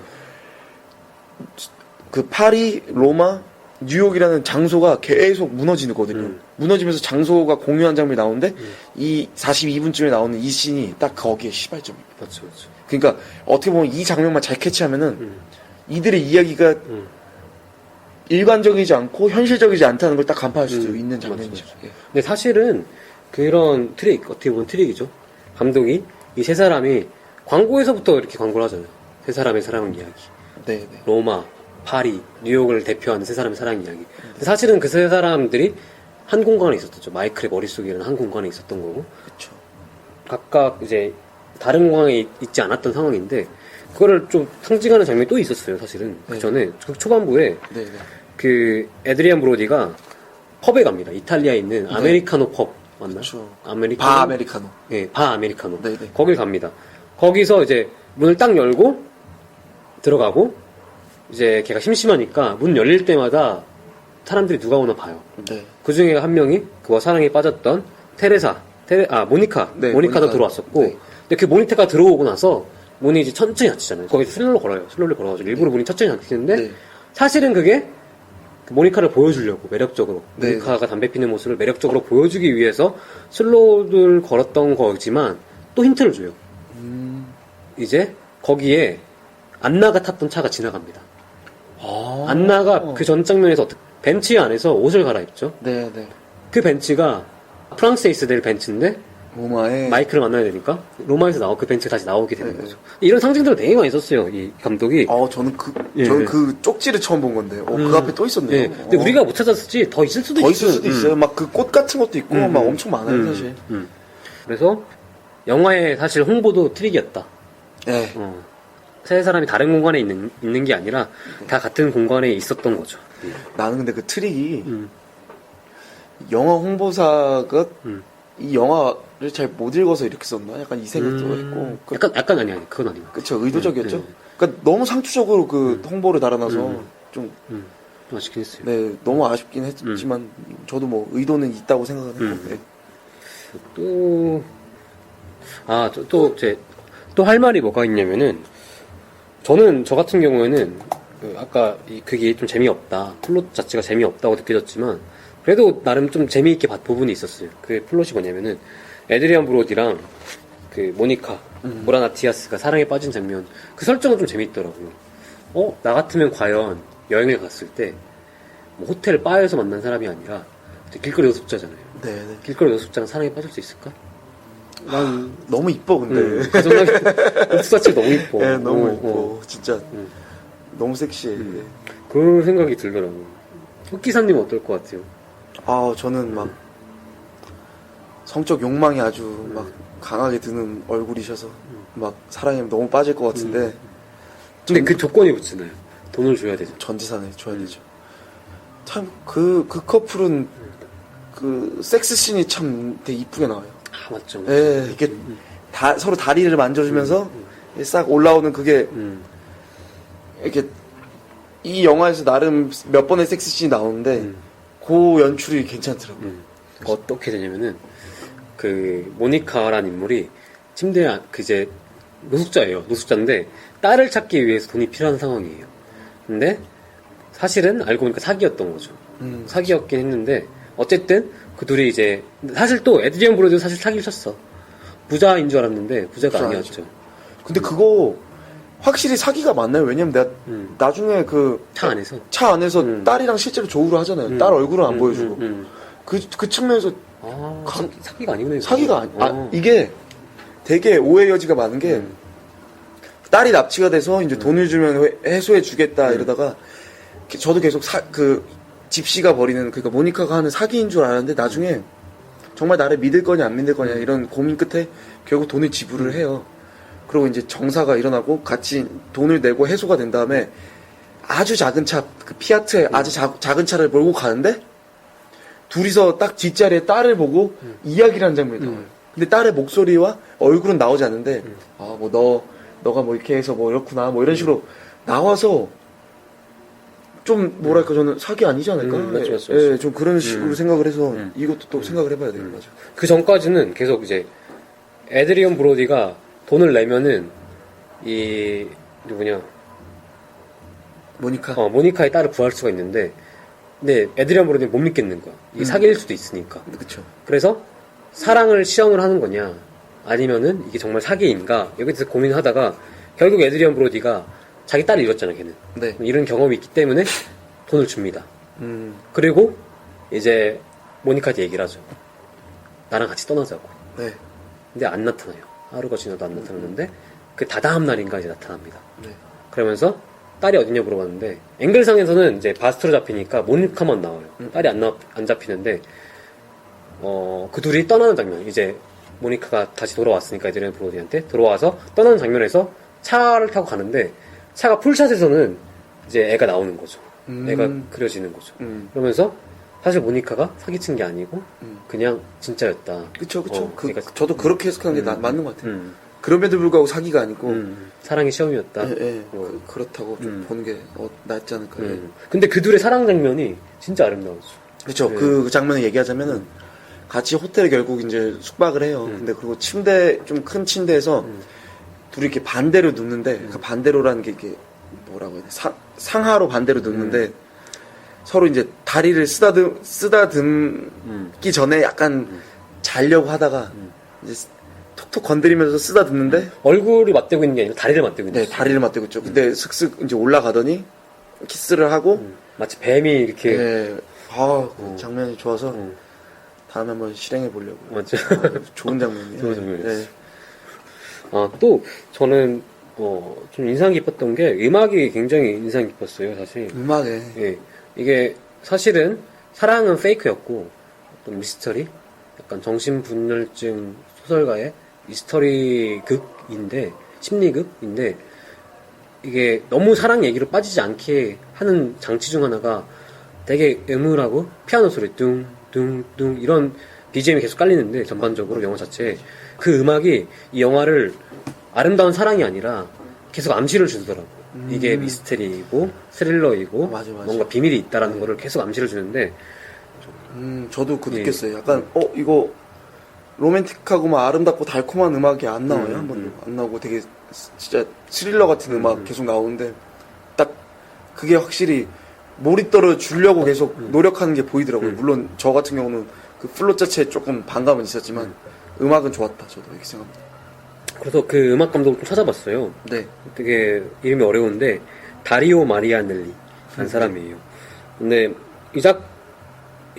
그 파리, 로마, 뉴욕이라는 장소가 계속 무너지거든요. 무너지면서 장소가 공유한 장면이 나오는데 이 42분쯤에 나오는 이 씬이 딱 거기에 시발점입니다. 맞죠. 그러니까 어떻게 보면 이 장면만 잘 캐치하면은 이들의 이야기가 일관적이지 않고 현실적이지 않다는 걸 딱 간파할 수 있는 장면이죠. 예. 근데 사실은 그런 트릭, 어떻게 보면 트릭이죠. 감독이 이 세 사람이 광고에서부터 이렇게 광고를 하잖아요. 세 사람의 사랑 이야기. 네. 로마, 파리, 뉴욕을 대표하는 세 사람의 사랑 이야기. 근데 사실은 그 세 사람들이 한 공간에 있었죠. 마이클의 머릿속에는 한 공간에 있었던 거고. 그렇죠. 각각 이제 다른 공간에 있지 않았던 상황인데 그거를 좀 상징하는 장면이 또 있었어요. 사실은 그 전에 그 초반부에 네. 그 에드리안 브로디가 펍에 갑니다. 이탈리아에 있는 아메리카노 펍 맞나? 그렇죠. 아메리카노. 바 아메리카노. 네, 바 아메리카노. 네. 거길 갑니다. 거기서 이제 문을 딱 열고 들어가고 이제 걔가 심심하니까 문 열릴 때마다 사람들이 누가 오나 봐요. 네. 그 중에 한 명이 그와 사랑에 빠졌던 모니카. 네, 모니카도 들어왔었고. 네. 근데 그 모니카가 들어오고 나서 문이 이제 천천히 닫히잖아요. 거기서 슬로로 걸어요. 슬로로 걸어가지고 일부러 문이 천천히 닫히는데 네. 사실은 그게 그 모니카를 보여주려고 매력적으로 네. 모니카가 담배 피는 모습을 매력적으로 보여주기 위해서 슬로우를 걸었던 거지만 또 힌트를 줘요. 이제 거기에 안나가 탔던 차가 지나갑니다. 안나가 그 전 장면에서 벤츠 안에서 옷을 갈아입죠. 네. 그 벤츠가 프랑스에 있어야 될 벤츠인데 로마에 마이클을 만나야 되니까 로마에서 그 벤츠가 다시 나오게 되는 네. 거죠. 이런 상징들을 되게 많이 썼어요. 이 감독이. 저는 예. 그 쪽지를 처음 본 건데 그 앞에 또 있었네요. 네. 근데 우리가 못 찾았을지 더 있을 수도 더 있을 수도 있어요. 막 그 꽃 같은 것도 있고 막 엄청 많아요, 사실. 그래서 영화의 사실 홍보도 트릭이었다. 네. 세 사람이 다른 공간에 있는 게 아니라 다 같은 공간에 있었던 거죠. 나는 근데 그 트릭이 음. 영화 홍보사가 음. 이 영화를 잘 못 읽어서 이렇게 썼나? 약간 이 생각도 했고. 약간 아니 그건 아니고. 그쵸, 의도적이었죠? 그러니까 너무 상투적으로 그 홍보를 달아놔서 좀, 좀 아쉽긴 했어요. 네, 너무 아쉽긴 했지만, 저도 뭐 의도는 있다고 생각은 했고. 네. 또 할 말이 뭐가 있냐면은, 저 같은 경우에는, 아까 그게 좀 재미없다. 플롯 자체가 재미없다고 느껴졌지만, 그래도 나름 좀 재미있게 봤 부분이 있었어요. 그 플롯이 뭐냐면은, 에드리안 브로디랑 그 모니카, 모라나 디아스가 사랑에 빠진 장면, 그 설정은 좀 재미있더라고요. 나 같으면 과연 여행을 갔을 때, 뭐 호텔 바에서 만난 사람이 아니라, 길거리 노숙자잖아요. 네, 네. 길거리 노숙자랑 사랑에 빠질 수 있을까? 난 너무 이뻐, 근데. 가정하기 노숙 자체가 너무 이뻐. 네, 너무 이뻐. 진짜. 너무 섹시해. 네. 그런 생각이 들더라고요. 흑기사님 어떨 것 같아요? 저는 막, 성적 욕망이 아주 막 강하게 드는 얼굴이셔서, 막 사랑에 너무 빠질 것 같은데, 근데 그 조건이 붙잖아요. 돈을 줘야 되죠. 전 재산을 줘야 되죠. 참, 그 커플은, 그, 섹스씬이 참 되게 이쁘게 나와요. 맞죠. 예, 이게, 서로 다리를 만져주면서, 싹 올라오는 그게, 이렇게, 이 영화에서 나름 몇 번의 섹스씬이 나오는데, 그 연출이 괜찮더라고요. 어떻게 되냐면은, 그, 모니카라는 인물이 침대에, 이제, 노숙자예요. 노숙자인데, 딸을 찾기 위해서 돈이 필요한 상황이에요. 근데, 사실은 알고 보니까 사기였던 거죠. 사기였긴 했는데, 어쨌든, 그 둘이 이제, 사실 또, 에드리안 브로디도 사실 사기를 쳤어. 부자인 줄 알았는데, 부자가 부자 아니었죠. 근데 그거, 확실히 사기가 맞나요? 왜냐면 내가, 나중에 차 안에서 딸이랑 실제로 조우를 하잖아요. 딸 얼굴은 안 보여주고. 그 측면에서, 사기가 아니구나. 사기가 이게 되게 오해 여지가 많은 게 딸이 납치가 돼서 이제 돈을 주면 해소해 주겠다 이러다가 저도 계속 집시가 벌이는 그러니까 모니카가 하는 사기인 줄 알았는데 나중에 정말 나를 믿을 거냐 안 믿을 거냐 이런 고민 끝에 결국 돈을 지불을 해요. 그리고 이제 정사가 일어나고 같이 돈을 내고 해소가 된 다음에 아주 작은 차, 그 피아트에 아주 작은 차를 몰고 가는데 둘이서 딱 뒷자리에 딸을 보고 이야기를 하는 장면이 나와요. 근데 딸의 목소리와 얼굴은 나오지 않는데, 너가 뭐 이렇게 해서 뭐 이렇구나, 뭐 이런 식으로 나와서 좀 뭐랄까 저는 사기 아니지 않을까? 맞죠. 예, 좀 그런 식으로 생각을 해서 이것도 또 생각을 해봐야 되는 거죠. 그 전까지는 계속 이제, 에드리언 브로디가 돈을 내면은, 모니카의 딸을 구할 수가 있는데, 근데 에드리안 브로디는 못 믿겠는 거야. 이게 사기일 수도 있으니까. 그쵸. 그래서 사랑을 시험을 하는 거냐, 아니면은 이게 정말 사기인가, 여기서 고민하다가 결국 에드리안 브로디가 자기 딸을 잃었잖아, 걔는. 네. 이런 경험이 있기 때문에 돈을 줍니다. 그리고 이제 모니카한테 얘기를 하죠. 나랑 같이 떠나자고. 네. 근데 안 나타나요. 하루가 지나도 안 나타나는데 그 다다음 날인가 이제 나타납니다. 네. 그러면서 딸이 어딨냐 물어봤는데 앵글상에서는 이제 바스트로 잡히니까 모니카만 나와요. 딸이 안 잡히는데 그 둘이 떠나는 장면, 이제 모니카가 다시 돌아왔으니까 에드리안 브로디한테 돌아와서 떠나는 장면에서 차를 타고 가는데 차가 풀샷에서는 이제 애가 나오는 거죠. 애가 그려지는 거죠. 그러면서 사실 모니카가 사기친 게 아니고 그냥 진짜였다. 그쵸. 그러니까 저도 그렇게 해석하는 게 맞는 것 같아요. 그럼에도 불구하고 사기가 아니고 사랑의 시험이었다. 그렇다고 좀 보는 게 낫지 않을까. 근데 그 둘의 사랑 장면이 진짜 아름다웠죠. 그렇죠. 그 장면을 얘기하자면은 같이 호텔에 결국 이제 숙박을 해요. 근데 그리고 좀 큰 침대에서 둘이 이렇게 반대로 눕는데 그 반대로라는 게 이게 뭐라고 해야 돼? 상하로 반대로 눕는데 서로 이제 다리를 쓰다듬기 전에 약간 자려고 하다가 이제 톡톡 건드리면서 쓰다듬는데 얼굴이 맞대고 있는 게 아니라 다리를 맞대고 있는 네, 다리를 맞대고 있죠. 근데 슥슥 이제 올라가더니 키스를 하고 마치 뱀이 이렇게 네, 그 장면이 좋아서 다음에 한번 실행해 보려고. 맞죠. 좋은 장면이에요. 좋은 장면이었어요. 네. 또 저는 좀 인상 깊었던 게 음악이 굉장히 인상 깊었어요, 사실. 음악에. 예. 이게 사실은 사랑은 페이크였고 어떤 미스터리, 약간 정신분열증 소설가의 미스터리 극인데 심리극인데 이게 너무 사랑 얘기로 빠지지 않게 하는 장치 중 하나가 되게 음울하고 피아노 소리 뚱뚱뚱 이런 BGM이 계속 깔리는데 전반적으로 영화 자체에 그 음악이 이 영화를 아름다운 사랑이 아니라 계속 암시를 주더라고. 이게 미스테리이고 스릴러이고 맞아. 뭔가 비밀이 있다라는 거를 계속 암시를 주는데 저도 그 예. 느꼈어요. 약간 이거 로맨틱하고 막 아름답고 달콤한 음악이 안 나와요. 한번 안 나오고 되게 진짜 스릴러 같은 음악 계속 나오는데 딱 그게 확실히 몰입도를 주려고 계속 노력하는 게 보이더라고요. 물론 저 같은 경우는 그 플롯 자체에 조금 반감은 있었지만 음악은 좋았다. 저도 이렇게 생각합니다. 그래서 그 음악 감독을 좀 찾아봤어요. 네. 되게 이름이 어려운데 다리오 마리아넬리라는 사람이에요. 근데 이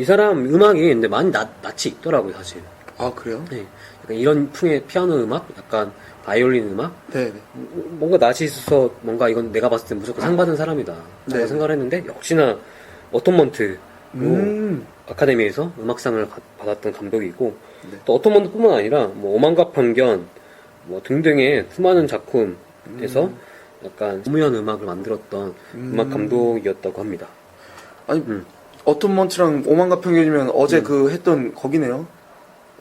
사람 음악이 근데 많이 낯이 있더라고요, 사실. 아 그래요? 네. 약간 이런 풍의 피아노 음악, 약간 바이올린 음악, 네. 뭔가 낯이 있어서 뭔가 이건 내가 봤을 때 무조건 상 받은 사람이다 라고 네. 생각을 했는데 역시나 어톤먼트로 음. 아카데미에서 음악상을 받았던 감독이고 네. 또 어톤먼트뿐만 아니라 뭐 오만과 편견 뭐 등등의 수많은 작품에서 약간 무한 음악을 만들었던 음악 감독이었다고 합니다. 아니 어톤먼트랑 오만과 편견이면 어제 그 했던 거기네요.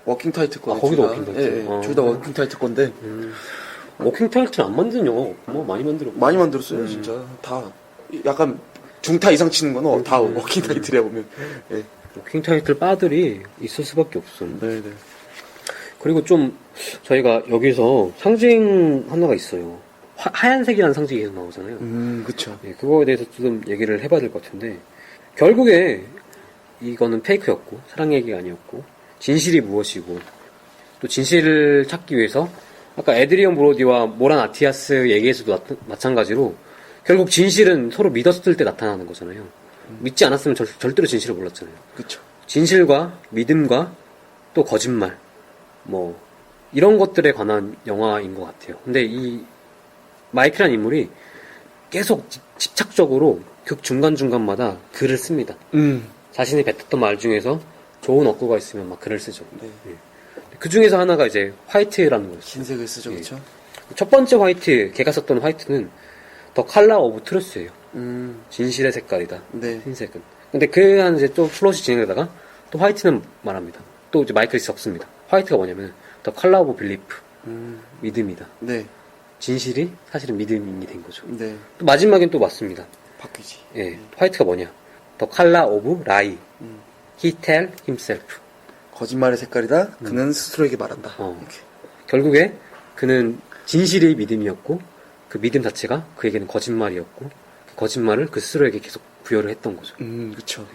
워킹 타이틀 거. 아, 거기도 워킹 타이틀? 예, 아. 둘 다 워킹 타이틀 건데 워킹 타이틀 안 만든 영화 뭐 많이 만들었고 많이 만들었어요, 진짜. 다 약간 중타 이상 치는 거는 다 워킹 타이틀이야 보면. 예. 워킹 타이틀 바들이 있을 수밖에 없어. 네. 그리고 좀 저희가 여기서 상징 하나가 있어요. 하얀색이라는 상징이 계속 나오잖아요. 그쵸. 예, 그거에 대해서 좀 얘기를 해봐야 될 것 같은데 결국에 이거는 페이크였고 사랑 얘기가 아니었고 진실이 무엇이고 또 진실을 찾기 위해서 아까 에드리언 브로디와 모란 아티아스 얘기에서도 마찬가지로 결국 진실은 서로 믿었을 때 나타나는 거잖아요. 믿지 않았으면 절대로 진실을 몰랐잖아요. 그쵸. 진실과 믿음과 또 거짓말 뭐 이런 것들에 관한 영화인 것 같아요. 근데 이 마이크라는 인물이 계속 집착적으로 극 중간중간마다 글을 씁니다. 자신이 뱉었던 말 중에서 좋은 어구가 있으면 막 글을 쓰죠. 네. 예. 그 중에서 하나가 이제 화이트라는 거였어요. 흰색을 쓰죠, 예. 그쵸? 첫 번째 화이트, 걔가 썼던 화이트는 더 컬러 오브 트루스예요. 진실의 색깔이다. 네. 흰색은. 근데 그 한 이제 또 플롯이 진행되다가 또 화이트는 말합니다. 또 이제 마이클이 적습니다. 화이트가 뭐냐면 더 컬러 오브 빌리프. 믿음이다. 네. 진실이 사실은 믿음이 된 거죠. 네. 또 마지막엔 또 맞습니다. 바뀌지. 예. 화이트가 뭐냐? 더 컬러 오브 라이. He tell himself. 거짓말의 색깔이다. 그는 스스로에게 말한다. 이렇게. 결국에 그는 진실이 믿음이었고 그 믿음 자체가 그에게는 거짓말이었고 그 거짓말을 그 스스로에게 계속 부여를 했던 거죠. 그쵸.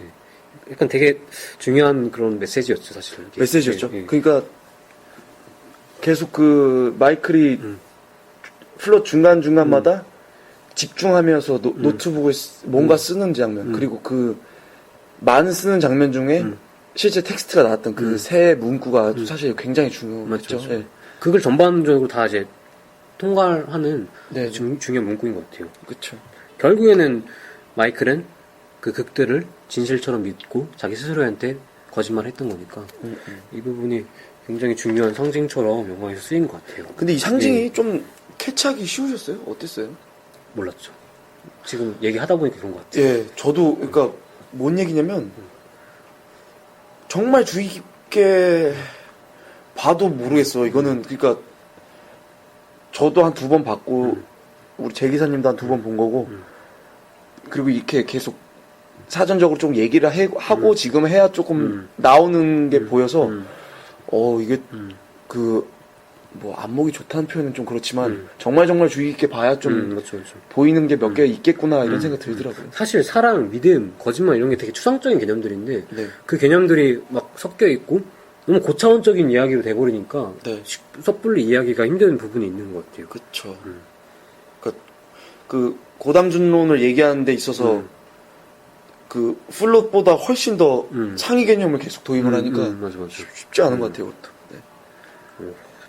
약간 되게 중요한 그런 메시지였죠, 사실. 이게. 메시지였죠. 예, 예. 그러니까 계속 그 마이클이 플롯 중간중간마다 집중하면서 노트북을 뭔가 쓰는 장면 그리고 그 많은 쓰는 장면 중에 실제 텍스트가 나왔던 그 세 문구가 사실 굉장히 중요했죠. 맞죠. 예. 그걸 전반적으로 다 이제 통괄하는 네. 중요한 문구인 것 같아요. 그쵸. 결국에는 마이클은 그 극들을 진실처럼 믿고 자기 스스로한테 거짓말을 했던 거니까 이 부분이 굉장히 중요한 상징처럼 영화에서 쓰인 것 같아요. 근데 이 상징이 예. 좀 캐치하기 쉬우셨어요? 어땠어요? 몰랐죠. 지금 얘기하다 보니까 그런 것 같아요. 예, 저도 그러니까 뭔 얘기냐면 정말 주의 깊게 봐도 모르겠어. 이거는 그러니까 저도 한 2번 봤고 우리 제 기사님도 한 2번 본 거고 그리고 이렇게 계속 사전적으로 좀 얘기를 하고 지금 해야 조금 나오는 게 보여서 이게 뭐 안목이 좋다는 표현은 좀 그렇지만 정말 주의 깊게 봐야 좀 그렇죠, 그렇죠. 보이는 게 몇 개 있겠구나 이런 생각 들더라고요. 사실 사랑, 믿음, 거짓말 이런 게 되게 추상적인 개념들인데 네. 그 개념들이 막 섞여 있고 너무 고차원적인 이야기로 돼버리니까 네. 섣불리 이야기가 힘든 부분이 있는 것 같아요. 그쵸. 그러니까 그 고담준론을 얘기하는 데 있어서 그 플롯보다 훨씬 더 창의 개념을 계속 도입을 하니까 맞아. 쉽지 않은 것 같아요. 그것도. 네.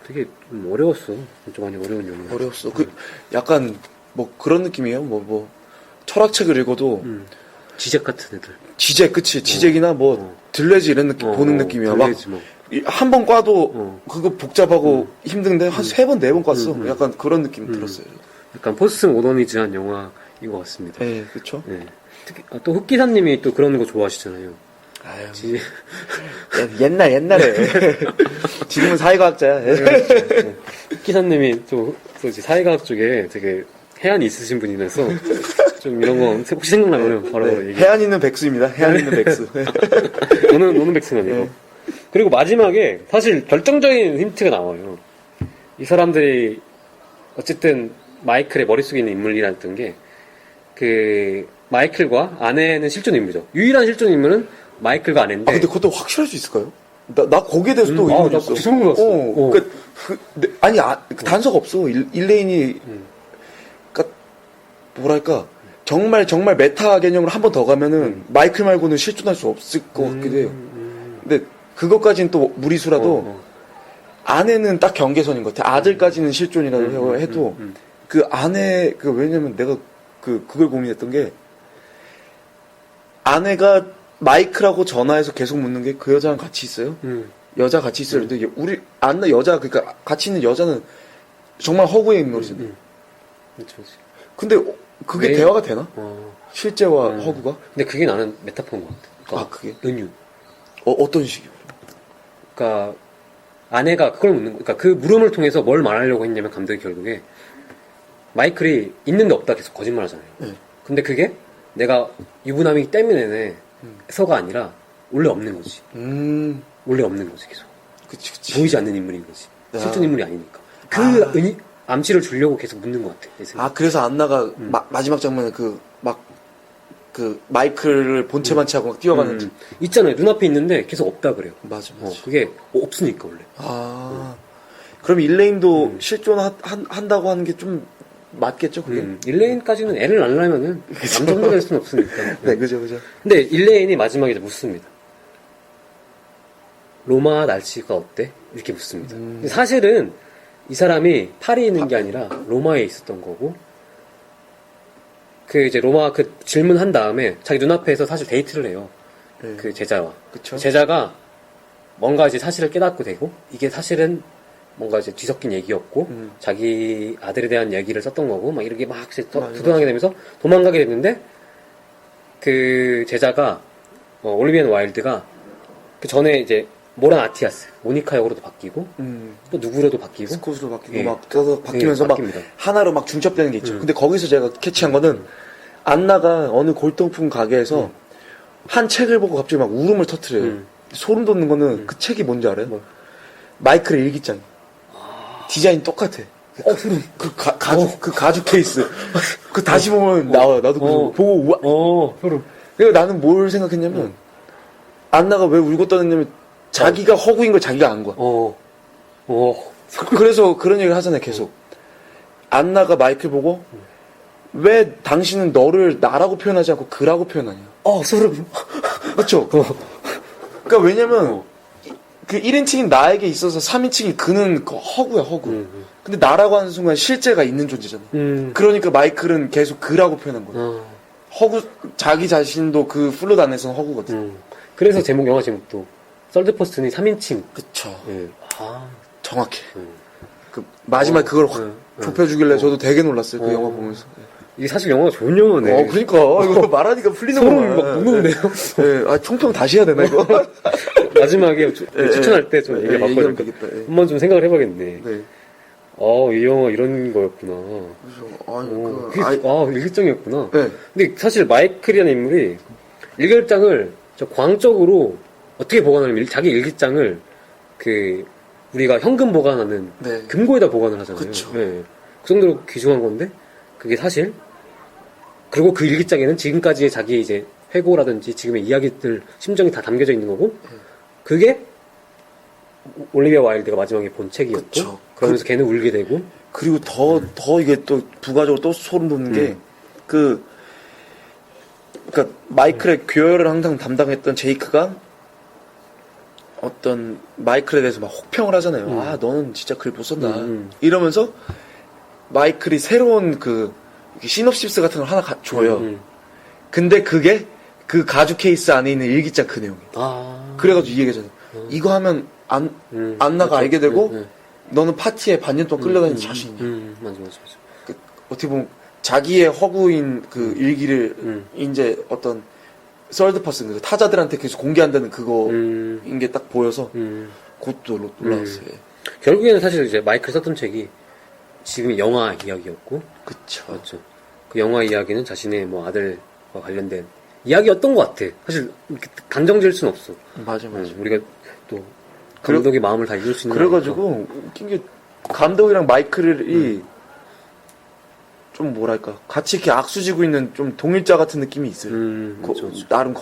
되게 좀 어려웠어. 진짜 많이 어려운 영화. 어려웠어. 그 약간 뭐 그런 느낌이에요. 뭐 철학책을 읽어도 지적 같은 애들. 지적, 그치. 지적이나 뭐 들레지 이런 느낌 보는 느낌이야. 막 들레지 뭐. 한 번 꽈도 그거 복잡하고 힘든데 한 3번, 4번 꽈어. 약간 그런 느낌 들었어요. 약간 포스트 모더니즈한 영화인 것 같습니다. 네, 그쵸. 네. 특히 또 흑기사님이 또 그런 거 좋아하시잖아요. 아유, 지- 옛날에. 지금은 사회과학자야. 네. 흑기사님이 또 이제 사회과학 쪽에 되게 해안이 있으신 분이라서 좀 이런 거 혹시 생각나면 바로 네, 얘기. 해안이는 백수입니다. 해안이는 백수. 노는 백수는 아니고. 네. 그리고 마지막에 사실 결정적인 힌트가 나와요. 이 사람들이 어쨌든 마이클의 머릿속에 있는 인물이라는 게 그 마이클과 아내는 실존 인물이죠. 유일한 실존 인물은 마이클과 아내인데. 아, 근데 그것도 확실할 수 있을까요? 나 거기에 대해서 또 나 의문이었어. 그 소름 돋았어. 아니, 그 단서가 없어. 일레인이, 그니까, 뭐랄까, 정말 메타 개념으로 한 번 더 가면은, 마이클 말고는 실존할 수 없을 것 같기도 해요. 근데, 그것까지는 또 무리수라도, 아내는 딱 경계선인 것 같아. 아들까지는 실존이라고 해도, 그 아내, 왜냐면 내가 그걸 고민했던 게, 아내가 마이클하고 전화해서 계속 묻는 게 그 여자랑 같이 있어요? 여자 같이 있어요. 근데 그러니까 같이 있는 여자는 정말 허구의 인물이잖아. 그렇죠. 근데 그게 네. 대화가 되나? 어. 실제와 허구가? 근데 그게 나는 메타포인 것 같아. 그러니까 아, 그게? 은유. 어떤 식이요? 그러니까 아내가 그걸 묻는 그러니까 그 물음을 통해서 뭘 말하려고 했냐면 감독이 결국에 마이클이 있는데 없다 계속 거짓말하잖아요. 네. 근데 그게 내가 유부남이기 때문에서가 아니라 원래 없는 거지. 원래 없는 거지 계속. 그치. 보이지 않는 인물인 거지. 아. 실존 인물이 아니니까. 암시를 주려고 계속 묻는 것 같아. 내 생각에. 아, 그래서 안나가 마지막 장면에 마이클을 본체만 채하고 막 뛰어가는. 있잖아요. 눈앞에 있는데 계속 없다 그래요. 맞아. 그게 없으니까 원래. 아. 그럼 일레인도 실존한다고 하는 게 좀 맞겠죠, 그게? 일레인까지는 애를 낳으려면은 남정도 될 수는 없으니까. 네, 그죠. 근데 일레인이 마지막에 묻습니다. 로마 날씨가 어때? 이렇게 묻습니다. 근데 사실은 이 사람이 파리에 있는 게 아니라 로마에 있었던 거고, 그 이제 로마 그 질문한 다음에 자기 눈앞에서 사실 데이트를 해요. 네. 그 제자와. 그쵸. 제자가 뭔가 이제 사실을 깨닫고 되고, 이게 사실은 뭔가 이제 뒤섞인 얘기였고, 자기 아들에 대한 얘기를 썼던 거고, 막 이렇게 막 이제 부동하게 되면서 도망가게 됐는데, 그 제자가, 올리비안 와일드가 그 전에 이제 모란 아티아스, 모니카 역으로도 바뀌고, 또 누구로도 바뀌고, 스콧으로 바뀌고 예. 막 계속 바뀌면서 예, 막 바뀝니다. 하나로 막 중첩되는 게 있죠. 근데 거기서 제가 캐치한 거는 안나가 어느 골동품 가게에서 한 책을 보고 갑자기 막 울음을 터뜨려요. 소름 돋는 거는 그 책이 뭔지 알아요? 뭐? 마이클의 일기장. 디자인 똑같아. 소름. 그 가죽 케이스. 그 다시 보면 나와요. 나도 그거 보고 우와. 소름. 그래서 나는 뭘 생각했냐면 안나가 왜 울고 떠났냐면 자기가 허구인 걸 자기가 안 거야. 그래서 그런 얘기를 하잖아요, 계속. 안나가 마이클 보고, 왜 당신은 너를 나라고 표현하지 않고 그라고 표현하냐. 소름. 그쵸? 그러니까 왜냐면, 그 1인칭인 나에게 있어서 3인칭인 그는 허구야, 허구. 근데 나라고 하는 순간 실제가 있는 존재잖아. 그러니까 마이클은 계속 그라고 표현한 거야. 허구, 자기 자신도 그 플롯 안에서는 허구거든. 그래서 영화 제목도, 썰드퍼스트는 3인칭. 그쵸. 예. 정확해. 그 마지막에 그걸 확 좁혀주길래 저도 되게 놀랐어요. 그 영화 보면서. 이게 사실 영화가 좋은 영화네. 그러니까 이거 말하니까 풀리는 소름 거야. 막 돋는데요. 네, 총평 다시 해야 되나 이거? 마지막에 추천할 때 좀 얘기해 얘기하면 봤거든요. 되겠다. 예. 한번 좀 생각을 해봐야겠네. 네. 이 영화 이런 거였구나. 일기장이었구나. 네. 근데 사실 마이클이라는 인물이 일기장을 저 광적으로 어떻게 보관하냐면 자기 일기장을 우리가 현금 보관하는 네. 금고에다 보관을 하잖아요. 그쵸. 네. 그 정도로 귀중한 건데 그게 사실 그리고 그 일기장에는 지금까지의 자기 이제 회고라든지 지금의 이야기들 심정이 다 담겨져 있는 거고 그게 올리비아 와일드가 마지막에 본 책이었고 그쵸. 그러면서 걔는 울게 되고 그리고 더 이게 또 부가적으로 또 소름 돋는 게 그러니까 마이클의 교열을 항상 담당했던 제이크가 어떤 마이클에 대해서 막 혹평을 하잖아요. 너는 진짜 글 못 썼다. 이러면서 마이클이 새로운 시놉시스 같은 걸 하나 줘요. 근데 그게 그 가죽 케이스 안에 있는 일기장 그 내용이에요. 그래가지고 이 얘기잖아요. 이거 하면 안나가 알게 되고 너는 파티에 반년 동안 끌려다니는 자신이냐. 맞아. 어떻게 보면 자기의 허구인 그 일기를 이제 어떤 썰드 퍼슨 그 타자들한테 계속 공개한다는 그거인 게 딱 보여서 그것도 놀라웠어요. 결국에는 사실 이제 마이클 썼던 책이 지금 영화 이야기였고, 그쵸. 맞죠. 그 영화 이야기는 자신의 뭐 아들과 관련된 이야기였던 것 같아. 사실 이렇게 단정 지을 수는 없어. 맞아. 우리가 또 감독의 마음을 다 읽을 수 있는. 그래가지고 웃긴 게 감독이랑 마이클이 좀 뭐랄까 같이 이렇게 악수지고 있는 좀 동일자 같은 느낌이 있어요. 그렇죠. 나름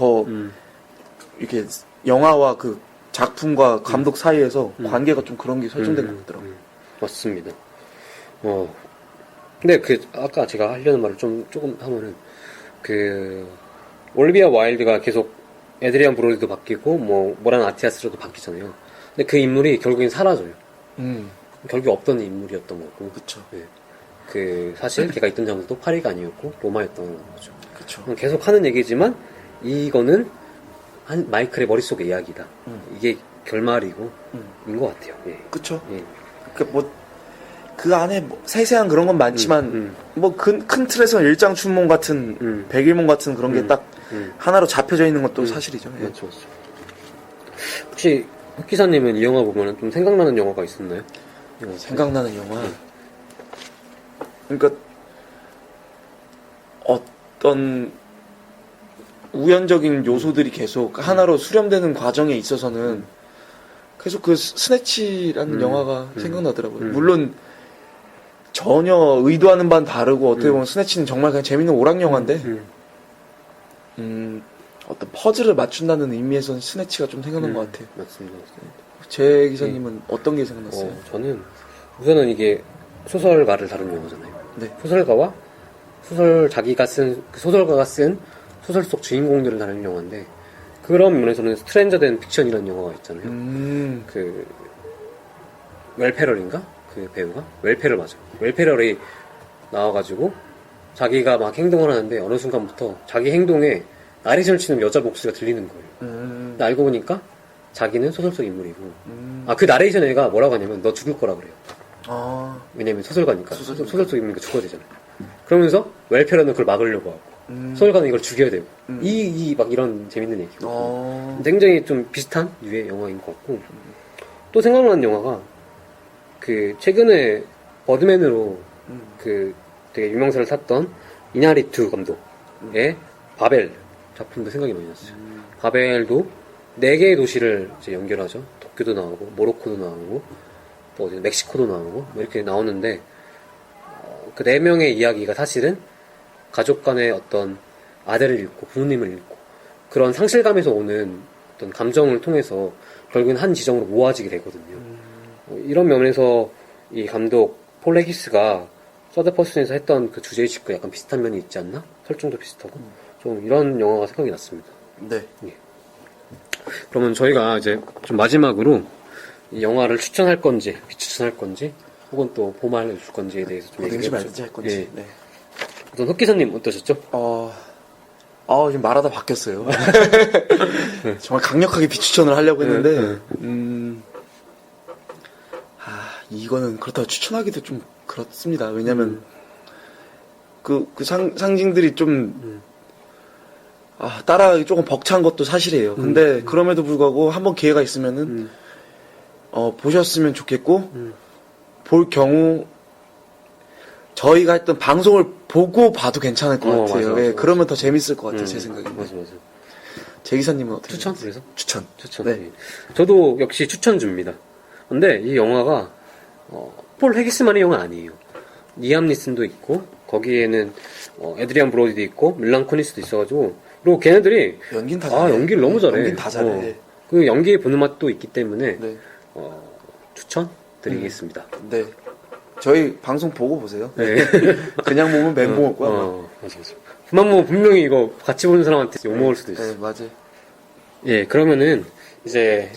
이렇게 영화와 그 작품과 감독 사이에서 관계가 좀 그런 게 설정된 것 같더라고요. 맞습니다. 근데 그 아까 제가 하려는 말을 조금 하면은 그 올리비아 와일드가 계속 에드리안 브로디도 바뀌고 뭐 모란 아티아스로도 바뀌잖아요. 근데 그 인물이 결국엔 사라져요. 결국에 없던 인물이었던 거고. 그쵸. 네. 그 사실 걔가 있던 장소도 파리가 아니었고 로마였던 거죠. 그쵸. 계속 하는 얘기지만 이거는 한 마이클의 머릿속의 이야기다. 이게 결말이고 인 것 같아요. 예. 그쵸. 예. 그 안에 뭐 세세한 그런 건 많지만 뭐 큰 틀에서 일장춘몽 같은 백일몽 같은 그런 게 딱 하나로 잡혀져 있는 것도 사실이죠. 예. 맞죠. 혹시 흑 기사님은 이 영화 보면 좀 생각나는 영화가 있었나요? 생각나는 영화. 그러니까 어떤 우연적인 요소들이 계속 하나로 수렴되는 과정에 있어서는 계속 그 스네치라는 영화가 생각나더라고요. 물론 전혀 의도하는 바는 다르고 어떻게 보면 스네치는 정말 그냥 재밌는 오락 영화인데 어떤 퍼즐을 맞춘다는 의미에서는 스네치가 좀 생각난 것 같아요. 맞습니다. 제 기사님은 어떤 게 생각났어요? 저는 우선은 이게 소설가를 다루는 영화잖아요. 네. 소설가와 자기가 쓴 그 소설가가 쓴 소설 속 주인공들을 다루는 영화인데 그런 면에서는 스트레인저 된 픽션이라는 영화가 있잖아요. 그 웰페럴인가? 그 배우가? 웰페럴 맞아. 웰페럴이 나와가지고 자기가 막 행동을 하는데 어느 순간부터 자기 행동에 나레이션을 치는 여자 목소리가 들리는 거예요. 근데 알고 보니까 자기는 소설 속 인물이고 그 나레이션 애가 뭐라고 하냐면 너 죽을 거라 그래요. 왜냐면 소설가니까 소설 속 인물이니까 죽어야 되잖아요. 그러면서 웰페럴은 그걸 막으려고 하고 소설가는 이걸 죽여야 되고 막 이런 재밌는 얘기고 굉장히 좀 비슷한 류의 영화인 것 같고 또 생각나는 영화가 그 최근에 버드맨으로 그 되게 유명세를 탔던 이냐리투 감독의 바벨 작품도 생각이 많이 났어요. 바벨도 4개의 도시를 이제 연결하죠. 도쿄도 나오고 모로코도 나오고 또 어디 멕시코도 나오고 뭐 이렇게 나오는데 그 4명의 이야기가 사실은 가족 간의 어떤 아들을 잃고 부모님을 잃고 그런 상실감에서 오는 어떤 감정을 통해서 결국엔 한 지점으로 모아지게 되거든요. 이런 면에서 이 감독 폴 레기스가 서드 퍼슨에서 했던 그 주제의식과 약간 비슷한 면이 있지 않나? 설정도 비슷하고 좀 이런 영화가 생각이 났습니다. 네. 예. 그러면 저희가 이제 좀 마지막으로 이 영화를 추천할 건지 비추천할 건지 혹은 또 보말해 줄 건지에 대해서 좀 얘기해 말든지 할 건지. 예. 네. 우선 흑 기사님 어떠셨죠? 지금 말하다 바뀌었어요. 정말 강력하게 비추천을 하려고 했는데, 이거는 그렇다고 추천하기도 좀 그렇습니다. 왜냐면, 상징들이 좀, 따라가기 조금 벅찬 것도 사실이에요. 근데, 그럼에도 불구하고 한번 기회가 있으면은, 보셨으면 좋겠고, 볼 경우, 저희가 했던 방송을 보고 봐도 괜찮을 것 같아요. 맞아. 그러면 더 재밌을 것 같아요, 제 생각에. 맞아. 제 기사님은 어떻게 추천? 생각하세요? 그래서? 추천. 네. 예. 저도 역시 추천 줍니다. 근데 이 영화가, 폴 헤기스만의 영화 아니에요. 니암 니슨도 있고, 거기에는, 에드리안 브로디도 있고, 밀란 쿠니스도 있어가지고, 그리고 걔네들이, 연기는 다 잘해. 연기를 너무 잘해. 연기는 다 잘해. 그 연기에 보는 맛도 있기 때문에, 네. 추천 드리겠습니다. 네. 저희 방송 보고 보세요. 네. 그냥 보면 멘붕 올 거야. 맞아. 그만 보면 분명히 이거 같이 보는 사람한테 욕먹을 수도 있어. 네, 맞아요. 예, 그러면은, 이제,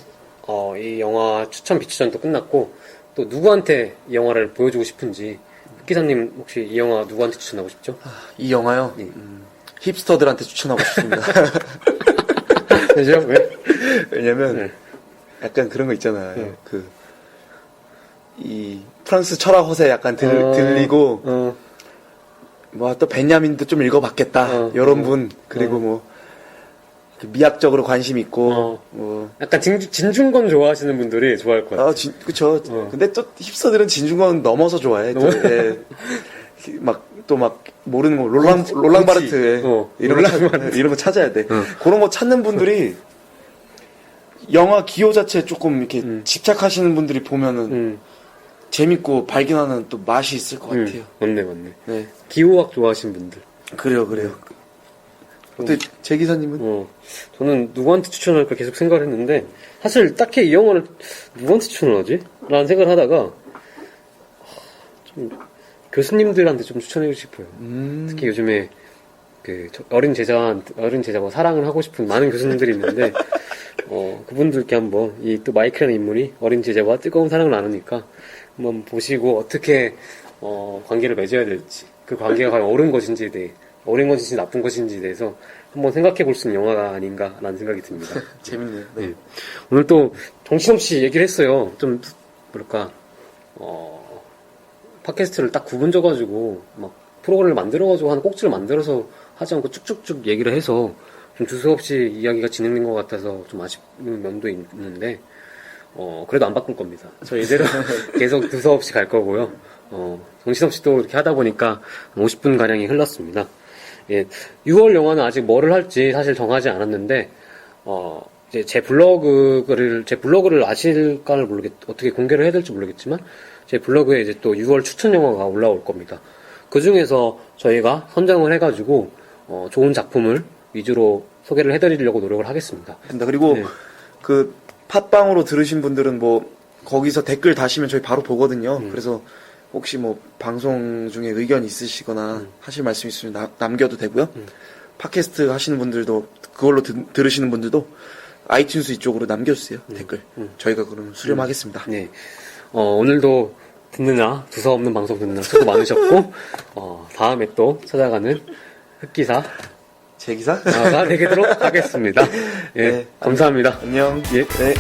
이 영화 추천, 비추천도 끝났고, 또 누구한테 이 영화를 보여주고 싶은지, 기사님 혹시 이 영화 누구한테 추천하고 싶죠? 이 영화요? 예. 힙스터들한테 추천하고 싶습니다. 왜죠? 왜? 왜냐면, 네. 약간 그런 거 있잖아요. 이 프랑스 철학 허세 약간 들리고, 뭐 또 베냐민도 좀 읽어봤겠다. 이런 분 그리고 뭐 미학적으로 관심 있고 뭐 약간 진중권 좋아하시는 분들이 좋아할 것 같아요. 그쵸. 근데 또 힙스터들은 진중권 넘어서 좋아해. 또 막 모르는 거 롤랑 바르트 이런 거 찾아야 돼. 그런 거 찾는 분들이 영화 기호 자체에 조금 이렇게 집착하시는 분들이 보면은 재밌고 발견하는 또 맛이 있을 것 같아요. 맞네. 네. 기호학 좋아하시는 분들. 그래요. 어때 제 기사님은? 저는 누구한테 추천할까 계속 생각을 했는데 사실 딱히 이 영화를 누구한테 추천을 하지? 라는 생각을 하다가 좀 교수님들한테 좀 추천해주고 싶어요. 특히 요즘에 어린 제자와 사랑을 하고 싶은 많은 교수님들이 있는데 그분들께 한번 이 또 마이크라는 인물이 어린 제자와 뜨거운 사랑을 나누니까 한번 보시고 어떻게 관계를 맺어야 될지 그 관계가 과연 옳은 것인지에 대해 옳은 것인지 나쁜 것인지에 대해서 한번 생각해 볼 수 있는 영화가 아닌가라는 생각이 듭니다. 재밌네요. 네. 네. 오늘 또 정신없이 얘기를 했어요. 좀 뭐랄까 팟캐스트를 딱 구분져가지고 막 프로그램을 만들어가지고 한 꼭지를 만들어서 하지 않고 쭉쭉쭉 얘기를 해서 좀 두서없이 이야기가 진행된 것 같아서 좀 아쉬운 면도 있는데 그래도 안 바꿀 겁니다. 저 이대로 계속 두서없이 갈 거고요. 정신없이 또 이렇게 하다 보니까 50분 가량이 흘렀습니다. 예, 6월 영화는 아직 뭐를 할지 사실 정하지 않았는데 이제 제 블로그를 아실까를 어떻게 공개를 해야 될지 모르겠지만 제 블로그에 이제 또 6월 추천 영화가 올라올 겁니다. 그 중에서 저희가 선정을 해가지고 좋은 작품을 위주로 소개를 해드리려고 노력을 하겠습니다. 그리고 네. 그 팟빵으로 들으신 분들은 뭐 거기서 댓글 다시면 저희 바로 보거든요. 그래서 혹시 뭐 방송 중에 의견 있으시거나 하실 말씀 있으면 남겨도 되고요. 팟캐스트 하시는 분들도 그걸로 들으시는 분들도 아이튠스 이쪽으로 남겨주세요. 댓글. 저희가 그럼 수렴하겠습니다. 네. 오늘도 듣느냐 두서없는 방송 듣느냐 수고 많으셨고 다음에 또 찾아가는 흑기사 제 기사? 가 되도록 하겠습니다. 예, 네. 감사합니다. 안녕. 예. 네.